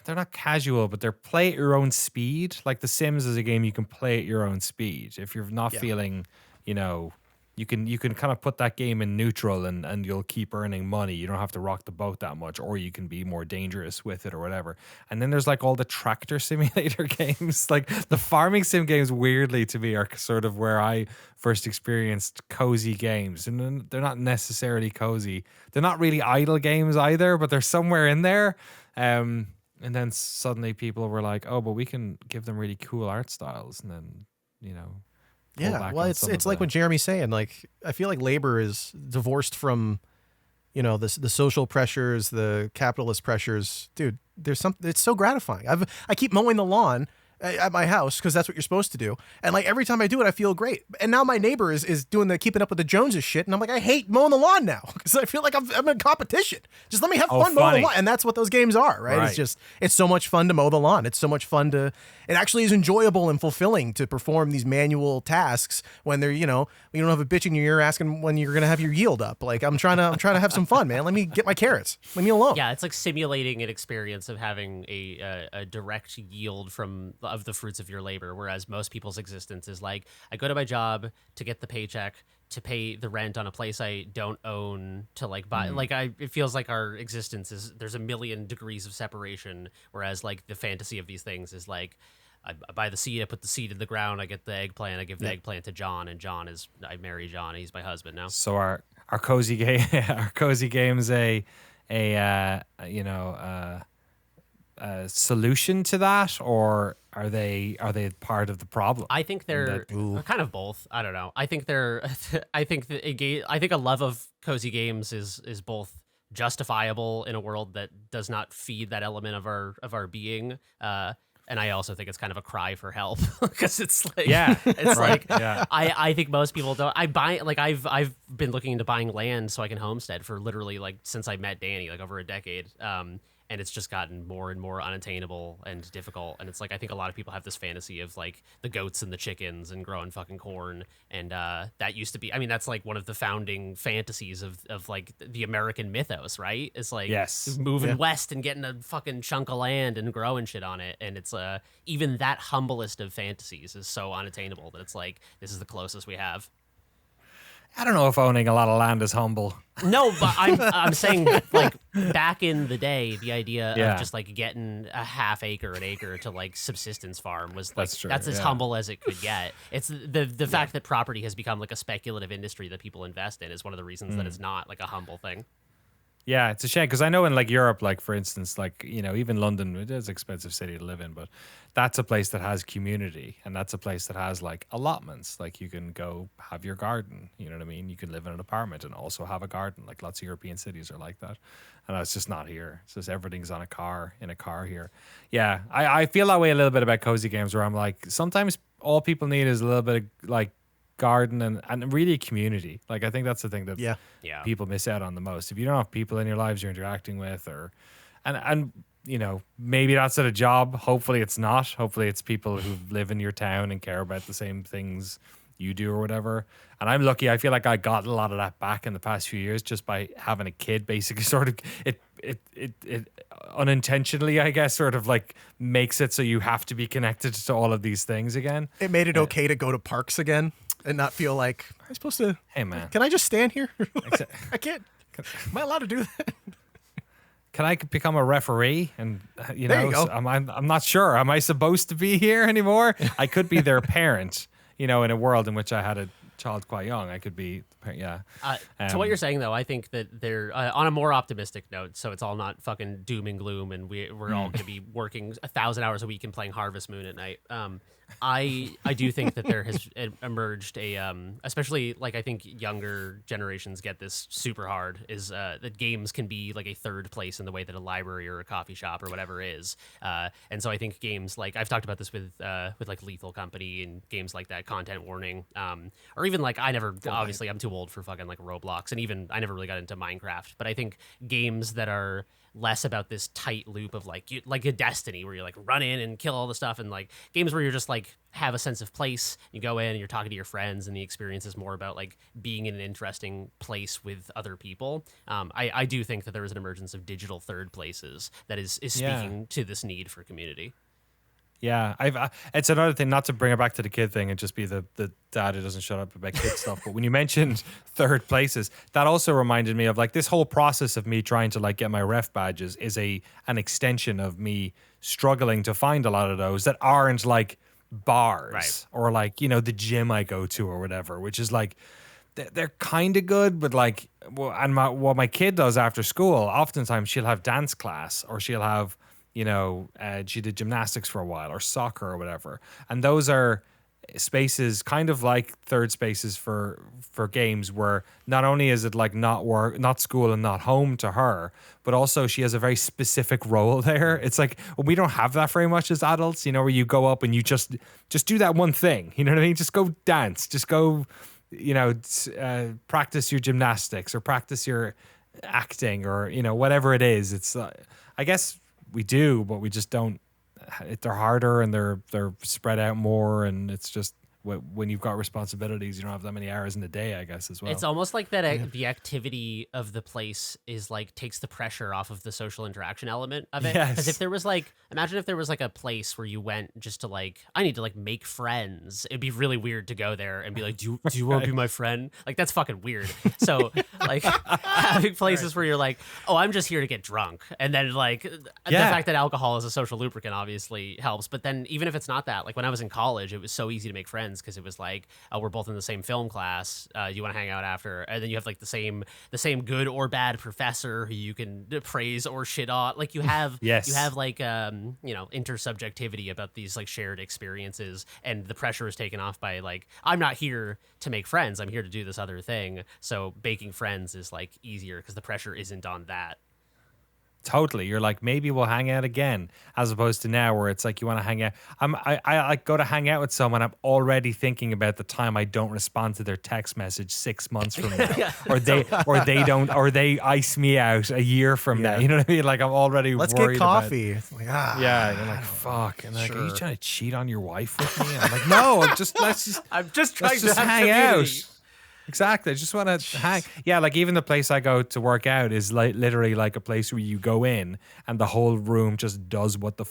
They're not casual, but they're play at your own speed. Like The Sims is a game you can play at your own speed. If you're not feeling, you know, you can kind of put that game in neutral and you'll keep earning money. You don't have to rock the boat that much, or you can be more dangerous with it or whatever. And then there's like all the tractor simulator games. Like the farming sim games, weirdly to me, are sort of where I first experienced cozy games. And then they're not necessarily cozy. They're not really idle games either, but they're somewhere in there. And then suddenly people were like, "Oh, but we can give them really cool art styles," and then, you know, pull back well, on it's some of like the- what Jeremy's saying. Like, I feel like labor is divorced from, you know, the social pressures, the capitalist pressures. Dude, there's something. It's so gratifying. I keep mowing the lawn at my house because that's what you're supposed to do, and like every time I do it, I feel great. And now my neighbor is doing the keeping up with the Joneses shit, and I'm like, I hate mowing the lawn now because I feel like I'm in competition. Just let me have fun mowing the lawn, and that's what those games are, right? It's so much fun to mow the lawn. It's so much fun to. It actually is enjoyable and fulfilling to perform these manual tasks when they're, you know, you don't have a bitch in your ear asking when you're gonna have your yield up. Like I'm trying to have some fun, man. Let me get my carrots. Leave me alone. Yeah, it's like simulating an experience of having a direct yield of the fruits of your labor, whereas most people's existence is like, I go to my job to get the paycheck, to pay the rent on a place I don't own, to like buy it feels like our existence is, there's a million degrees of separation, whereas like the fantasy of these things is like, I buy the seed, I put the seed in the ground, I get the eggplant, I give the eggplant to John, and I marry John, and he's my husband now. So our cozy game, our cozy game's a solution to that, or are they part of the problem? I think they're kind of both. I don't know. I think they're. I think a love of cozy games is both justifiable in a world that does not feed that element of our being. And I also think it's kind of a cry for help because it's like, it's like, I think most people don't. I've been looking into buying land so I can homestead for literally like since I met Danny, like over a decade. And it's just gotten more and more unattainable and difficult. And it's like, I think a lot of people have this fantasy of like the goats and the chickens and growing fucking corn. And that used to be, I mean, that's like one of the founding fantasies of like the American mythos, right? It's like moving west and getting a fucking chunk of land and growing shit on it. And it's even that humblest of fantasies is so unattainable that it's like, this is the closest we have. I don't know if owning a lot of land is humble. No, but I'm saying like back in the day, the idea of just like getting a half acre, an acre to like subsistence farm was like that's as humble as it could get. It's the fact that property has become like a speculative industry that people invest in is one of the reasons that it's not like a humble thing. Yeah, it's a shame because I know in like Europe, like for instance, like, you know, even London, it is an expensive city to live in, but that's a place that has community, and that's a place that has like allotments. Like you can go have your garden, you know what I mean? You can live in an apartment and also have a garden. Like lots of European cities are like that. And it's just not here. It's just everything's in a car here. Yeah, I feel that way a little bit about cozy games where I'm like, sometimes all people need is a little bit of like garden and really community. Like I think that's the thing that people miss out on the most. If you don't have people in your lives you're interacting with, or and you know, maybe that's at a job. Hopefully it's not. Hopefully it's people who live in your town and care about the same things you do or whatever. And I'm lucky. I feel like I got a lot of that back in the past few years just by having a kid. Basically, sort of it unintentionally, I guess, sort of like makes it so you have to be connected to all of these things again. It made it okay to go to parks again and not feel like I'm supposed to. Hey man, can I just stand here? I can't. Am I allowed to do that? Can I become a referee? And you there know, you go. So I'm not sure. Am I supposed to be here anymore? I could be their parent. You know, in a world in which I had a child quite young, I could be, to what you're saying, though, I think that they're on a more optimistic note, so it's all not fucking doom and gloom, and we're all going to be working 1,000 hours a week and playing Harvest Moon at night. I do think that there has emerged especially like I think younger generations get this super hard, is that games can be like a third place in the way that a library or a coffee shop or whatever is. And so I think games like, I've talked about this with like Lethal Company and games like that, Content Warning, or even like obviously I'm too old for fucking like Roblox, and even I never really got into Minecraft, but I think games that are less about this tight loop of like a Destiny where you like run in and kill all the stuff, and like games where you're just like have a sense of place, you go in and you're talking to your friends, and the experience is more about like being in an interesting place with other people. I do think that there is an emergence of digital third places that is speaking to this need for community. Yeah, it's another thing, not to bring it back to the kid thing and just be the dad who doesn't shut up about kid stuff. But when you mentioned third places, that also reminded me of like this whole process of me trying to like get my ref badges is an extension of me struggling to find a lot of those that aren't like bars or like, you know, the gym I go to or whatever, which is like, they're kind of good, but like, what my kid does after school, oftentimes she'll have dance class, or she'll have, you know, she did gymnastics for a while, or soccer or whatever. And those are spaces kind of like third spaces for games where not only is it like not school and not home to her, but also she has a very specific role there. It's like, well, we don't have that very much as adults, you know, where you go up and you just do that one thing. You know what I mean? Just go dance, just go, you know, practice your gymnastics or practice your acting, or, you know, whatever it is. It's I guess we do, but we just don't. They're harder and they're spread out more, and it's just when you've got responsibilities, you don't have that many hours in the day, I guess, as well. It's almost like that the activity of the place is like takes the pressure off of the social interaction element of it. Because if there was like, imagine if there was like a place where you went just to like, I need to like make friends. It'd be really weird to go there and be like, do you want to be my friend? Like, that's fucking weird. So like having places where you're like, oh, I'm just here to get drunk. And then like the fact that alcohol is a social lubricant obviously helps. But then even if it's not that, like when I was in college, it was so easy to make friends friends because it was like, oh, we're both in the same film class. You want to hang out after? And then you have like the same good or bad professor who you can praise or shit on. Like you have Yes. you have like intersubjectivity about these like shared experiences, and the pressure is taken off by like, I'm not here to make friends. I'm here to do this other thing. So making friends is like easier because the pressure isn't on that. Totally. You're like, maybe we'll hang out again, as opposed to now where it's like you want to hang out. I like go to hang out with someone. I'm already thinking about the time I don't respond to their text message 6 months from now, or they ice me out a year from now. You know what I mean? Like I'm already Let's worried get coffee. It's like, yeah, you're like, fuck. And they're like, are you trying to cheat on your wife with me? And I'm like, no, I'm just trying let's just to have hang out. community. Exactly. I just want to hang. Yeah, like even the place I go to work out is like literally like a place where you go in and the whole room just does what the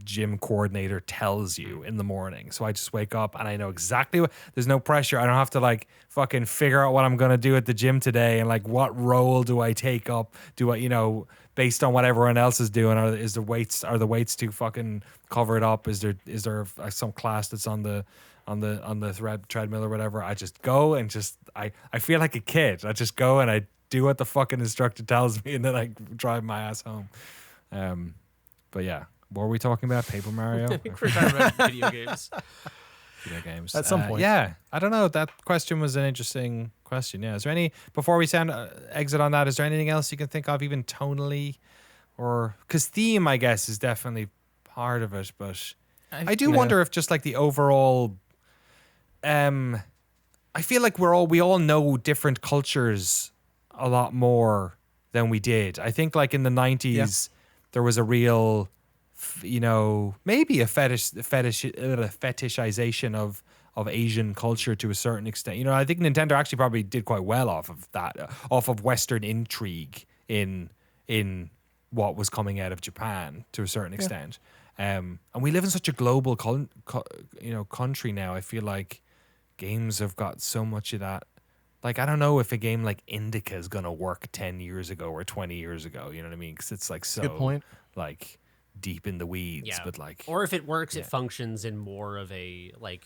gym coordinator tells you in the morning. So I just wake up and I know exactly what. There's no pressure. I don't have to like fucking figure out what I'm gonna do at the gym today and like what role do I take up? Do I based on what everyone else is doing? Are the weights too fucking covered up? Is there some class that's on the treadmill or whatever? I just go and I feel like a kid. I just go and I do what the fucking instructor tells me, and then I drive my ass home. But yeah, what were we talking about? Paper Mario? I think we're talking about video games. Video games. At some point. Yeah, I don't know. That question was an interesting question. Yeah. Is there any, before we exit on that, is there anything else you can think of, even tonally, or because theme, I guess, is definitely part of it, but I do wonder if just like the overall. I feel like we all know different cultures a lot more than we did. I think like in the 90s, there was a real, maybe a fetishization of Asian culture to a certain extent. I think Nintendo actually probably did quite well off of that, off of Western intrigue in what was coming out of Japan to a certain extent. And we live in such a global country now. I feel like games have got so much of that. Like, I don't know if a game like Indica is going to work 10 years ago or 20 years ago. You know what I mean? Because it's like so Good point. like deep in the weeds. Yeah. But like, or if it works, it functions in more of a like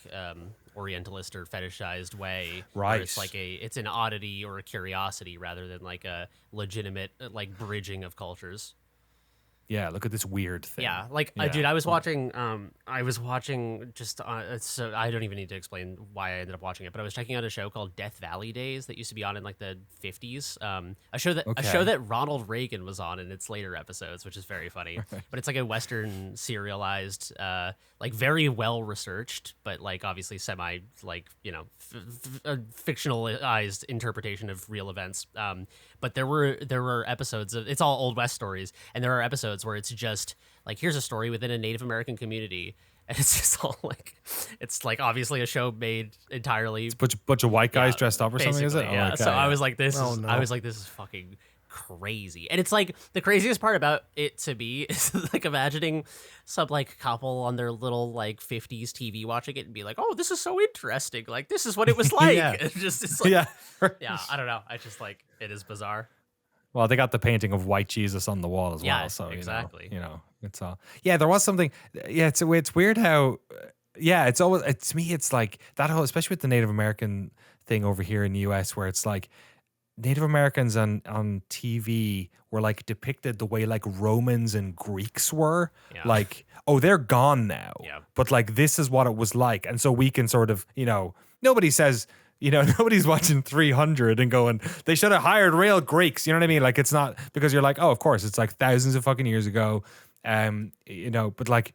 orientalist or fetishized way. Right. Where it's like it's an oddity or a curiosity rather than like a legitimate like bridging of cultures. yeah, look at this weird thing. Yeah, like dude, I was watching just so I don't even need to explain why I ended up watching it, but I was checking out a show called Death Valley Days that used to be on in like the 50s. A show that Ronald Reagan was on in its later episodes, which is very funny. But it's like a Western serialized, like very well researched, but like obviously semi like fictionalized interpretation of real events. But there were episodes of, it's all Old West stories, and there are episodes where it's just like, here's a story within a Native American community, and it's just all like, it's like obviously a show made entirely Bunch of white guys dressed up or something, is it? basically, yeah. Okay, So I was like, this is fucking crazy. And it's like the craziest part about it to me is like imagining some like couple on their little like 50s TV watching it and be like, oh, this is so interesting, like this is what it was like. Yeah. It's like, yeah. I don't know, I just like, it is bizarre. Well, they got the painting of white Jesus on the wall as Yeah, well. So exactly. It's all. Yeah, there was something. Yeah, it's weird how. Yeah, it's always. To me, it's like that whole, especially with the Native American thing over here in the U.S., where it's like Native Americans on TV were like depicted the way like Romans and Greeks were. Yeah. Like, oh, they're gone now. Yeah. But like this is what it was like, and so we can sort of, nobody says. Nobody's watching 300 and going, they should have hired real Greeks. You know what I mean? Like, it's not because you're like, oh, of course, it's like thousands of fucking years ago. But like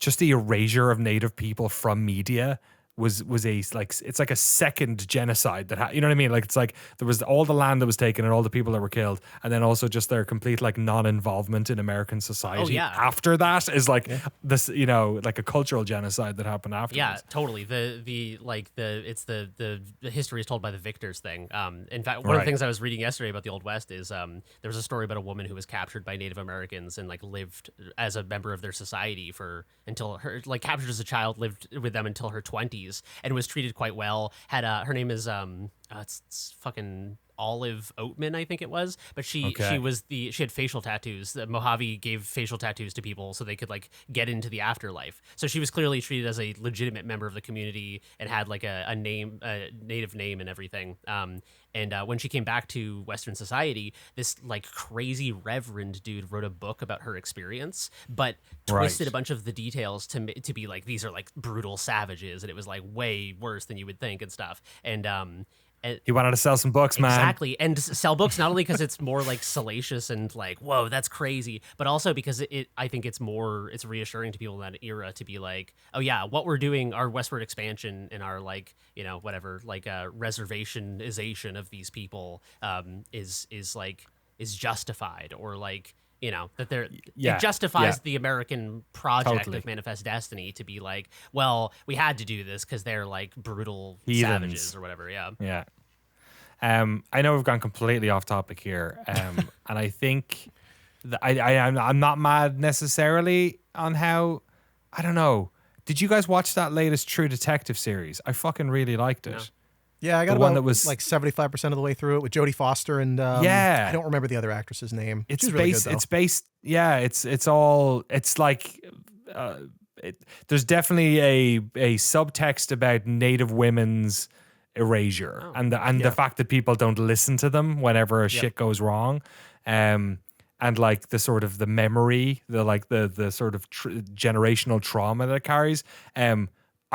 just the erasure of native people from media was a like, it's like a second genocide that, you know what I mean? Like, it's like there was all the land that was taken and all the people that were killed. And then also just their complete like non-involvement in American society. Oh, yeah. After that is like this, like a cultural genocide that happened afterwards. Yeah, totally. The history is told by the victors thing. In fact, one of the things I was reading yesterday about the Old West is there was a story about a woman who was captured by Native Americans and like lived as a member of their society until her, like, captured as a child, lived with them until her 20s, and was treated quite well. Had her name is it's fucking Olive Oatman, I think it was. But she Okay. she had facial tattoos. The Mojave gave facial tattoos to people so they could like get into the afterlife. So she was clearly treated as a legitimate member of the community and had like a name, a native name and everything. And when she came back to Western society, this like crazy reverend dude wrote a book about her experience, but twisted Right. a bunch of the details to be like, these are like brutal savages, and it was like way worse than you would think and stuff. And He wanted to sell some books, man. exactly, and sell books not only because it's more like salacious and like, whoa, that's crazy, but also because I think it's reassuring to people in that era to be like, oh yeah, what we're doing, our westward expansion and our like, you know, whatever, like reservationization of these people is justified, or like, you know, that Yeah, it justifies yeah. the American project Totally. of Manifest Destiny to be like, well, we had to do this because they're like brutal Heathens. savages or whatever. Yeah. Yeah. I know we've gone completely off topic here, and I think that I'm not mad necessarily on how. I don't know. Did you guys watch that latest True Detective series? I fucking really liked it. No. Yeah, I got The about one that was- like 75% of the way through it with Jodie Foster and Yeah. I don't remember the other actress's name. It's She's really based. good, though. It's based. Yeah. It's all. It's like. There's definitely a subtext about Native women's erasure and the fact that people don't listen to them whenever shit goes wrong, and like the sort of the memory, the sort of generational trauma that it carries.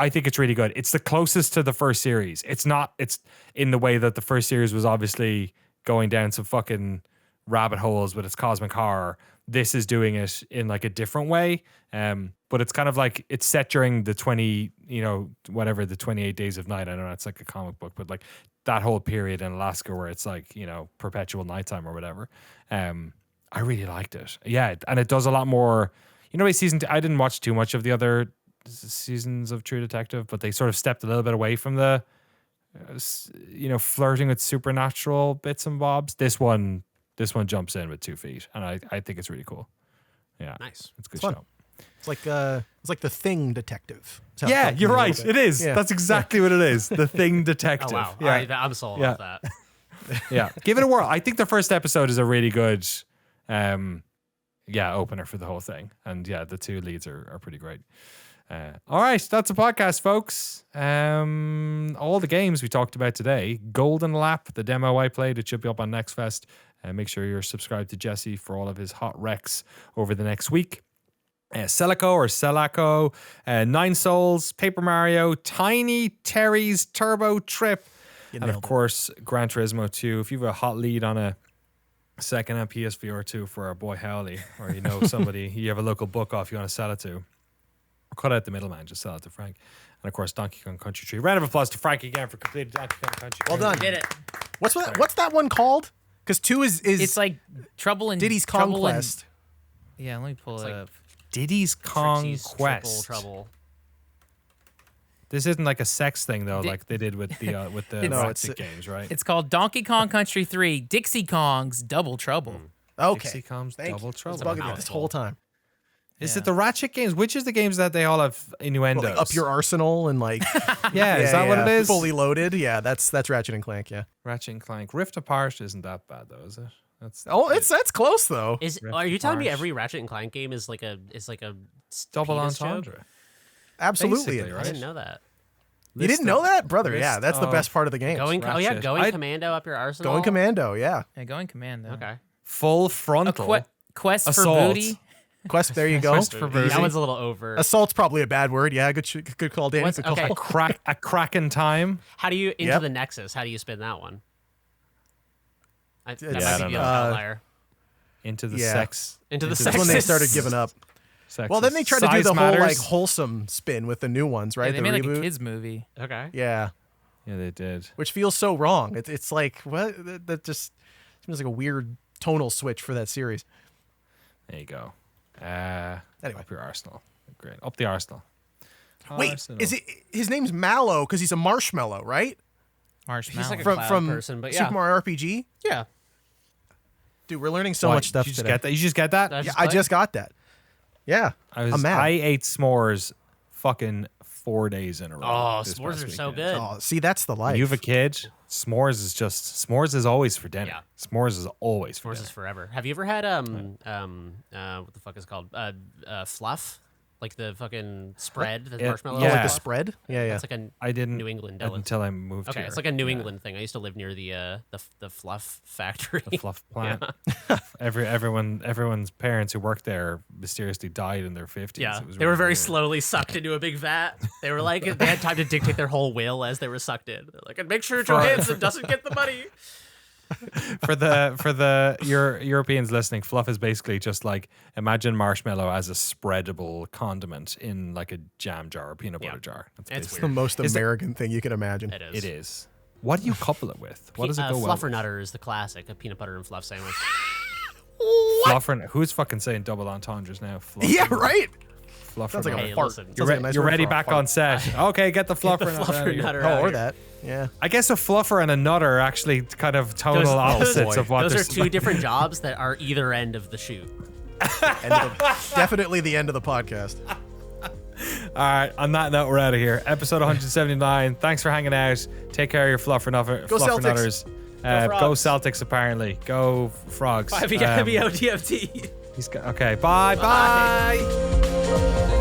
I think it's really good. It's the closest to the first series. It's not. It's in the way that the first series was obviously going down some fucking rabbit holes with its cosmic horror. This is doing it in like a different way. But it's kind of like it's set during the 28 days of night. I know it's like a comic book, but like that whole period in Alaska where it's like, you know, perpetual nighttime or whatever. I really liked it. Yeah. And it does a lot more, you know, I didn't watch too much of the other seasons of True Detective, but they sort of stepped a little bit away from the, flirting with supernatural bits and bobs. This one jumps in with 2 feet, and I think it's really cool. Yeah, Nice. it's a good fun. show. It's like the Thing detective. That's how it Yeah, felt to you're me a right. little bit. It is. Yeah. That's exactly what it is. The Thing detective. Oh wow. Yeah, All right, I'm sold Yeah. off that. yeah. Give it a whirl. I think the first episode is a really good, opener for the whole thing, and yeah, the 2 leads are pretty great. All right, that's a podcast, folks. All the games we talked about today. Golden Lap, the demo I played, it should be up on Next Fest. Make sure you're subscribed to Jesse for all of his hot recs over the next week. Selaco, 9 Souls, Paper Mario, Tiny Terry's Turbo Trip, You and of nailed it. course Gran Turismo 2. If you have a hot lead on a second-hand PSVR 2 for our boy Howley, or you know somebody, you have a local book off you want to sell it to, cut out the middleman, just sell it to Frank. And of course, Donkey Kong Country 3. Round of applause to Frank again for completing Donkey Kong Country 3. Well done. Did it. What's that one called? Because 2 is It's like Trouble in Diddy's Trouble in- Conquest. Yeah, let me pull it like- up. Diddy's Trixie's Conquest. Triple Trouble. This isn't like a sex thing though, Di- like they did with the No, Ratchet it's- games, right? It's called Donkey Kong Country 3 Dixie Kong's Double Trouble. Okay. Dixie Kong's Thank Double you. Trouble. It's bugging me Mouthful. this whole time. Is Yeah. it the Ratchet games? Which is the games that they all have innuendos? Well, like up your arsenal and like yeah, is that what it is? Fully loaded. Yeah, that's Ratchet and Clank. Yeah. Ratchet and Clank. Rift Apart isn't that bad though, is it? That's That's close though. Are you telling me Harsh. every Ratchet and Clank game is like a double penis joke? entendre. Absolutely. basically, it I is. didn't know that. You didn't know that, brother? list Yeah, that's the of best part of the game. Going Ratchet. going commando up your arsenal. Going commando. Yeah. Yeah, going commando. Okay. Full A frontal. quest for Assault. booty. Quest. There you go. Quest for booty. That one's a little over. Assault's probably a bad word. Yeah. Good call, Danny. What's- Good call. okay. A Kraken time. How do you into Yep. the Nexus? How do you spin that one? That Yeah, I might don't be know. an outlier. Into the Yeah. sex. Into the That's sex. when they started giving up. Sexist. Well, then they tried to do Size the matters. whole like wholesome spin with the new ones, right? Yeah, they the made reboot. like a kids movie. Okay. Yeah. Yeah, they did. Which feels so wrong. It's like what that just seems like a weird tonal switch for that series. There you go. Anyway. Up your arsenal. Great. Up the arsenal. Wait, Arsenal. is it his name's Mallow because he's a marshmallow, right? Marshmallow. He's like a From cloud from person, but Super yeah. Mario RPG. Yeah. Dude, we're learning so Why, much stuff did you just today. get that? You just get that? That's Yeah, just I like- just got that. Yeah, I'm mad. I ate s'mores fucking 4 days in a row. Oh, this s'mores past are so weekend. good. Oh, see, that's the life. You have a kid? S'mores is always for dinner. Yeah. S'mores is always for S'mores dinner. is forever. Have you ever had what the fuck is it called fluff? Like the fucking spread, the marshmallow. Oh, like Yeah. the spread? Yeah, yeah. It's like a I didn't New England delicacy. until I moved Okay, here. it's like a New England thing. I used to live near the fluff factory. The fluff plant. Everyone's parents who worked there mysteriously died in their 50s. Yeah, It was they were really very weird. slowly sucked into a big vat. They were like, they had time to dictate their whole will as they were sucked in. They're like, and make sure Johansson doesn't get the money. For the Europeans listening, fluff is basically just like imagine marshmallow as a spreadable condiment in like a jam jar or peanut butter jar. That's It's basically The most Is there- American thing you can imagine. It is. it is. What do you couple it with? What does it go well with? Fluffernutter is the classic, a peanut butter and fluff sandwich. Fluffer. Who's fucking saying double entendres now? Yeah, right. Fluffer. Sounds like Hey, a fart. listen. Sounds You're, like a nice you're word ready for a back fart. on set. Okay, get the fluffer. The fluffernutter. Oh, out or here. that. Yeah. I guess a fluffer and a nutter are actually kind of tonal Those- opposites of what Those they're are two different jobs that are either end of the shoot. Definitely the end of the podcast. All right, on that note, we're out of here. Episode 179. Thanks for hanging out. Take care of your fluffernutters. Go Celtics. Go Celtics, apparently. Go Frogs. IBOTFT. Okay, bye. Bye. Bye.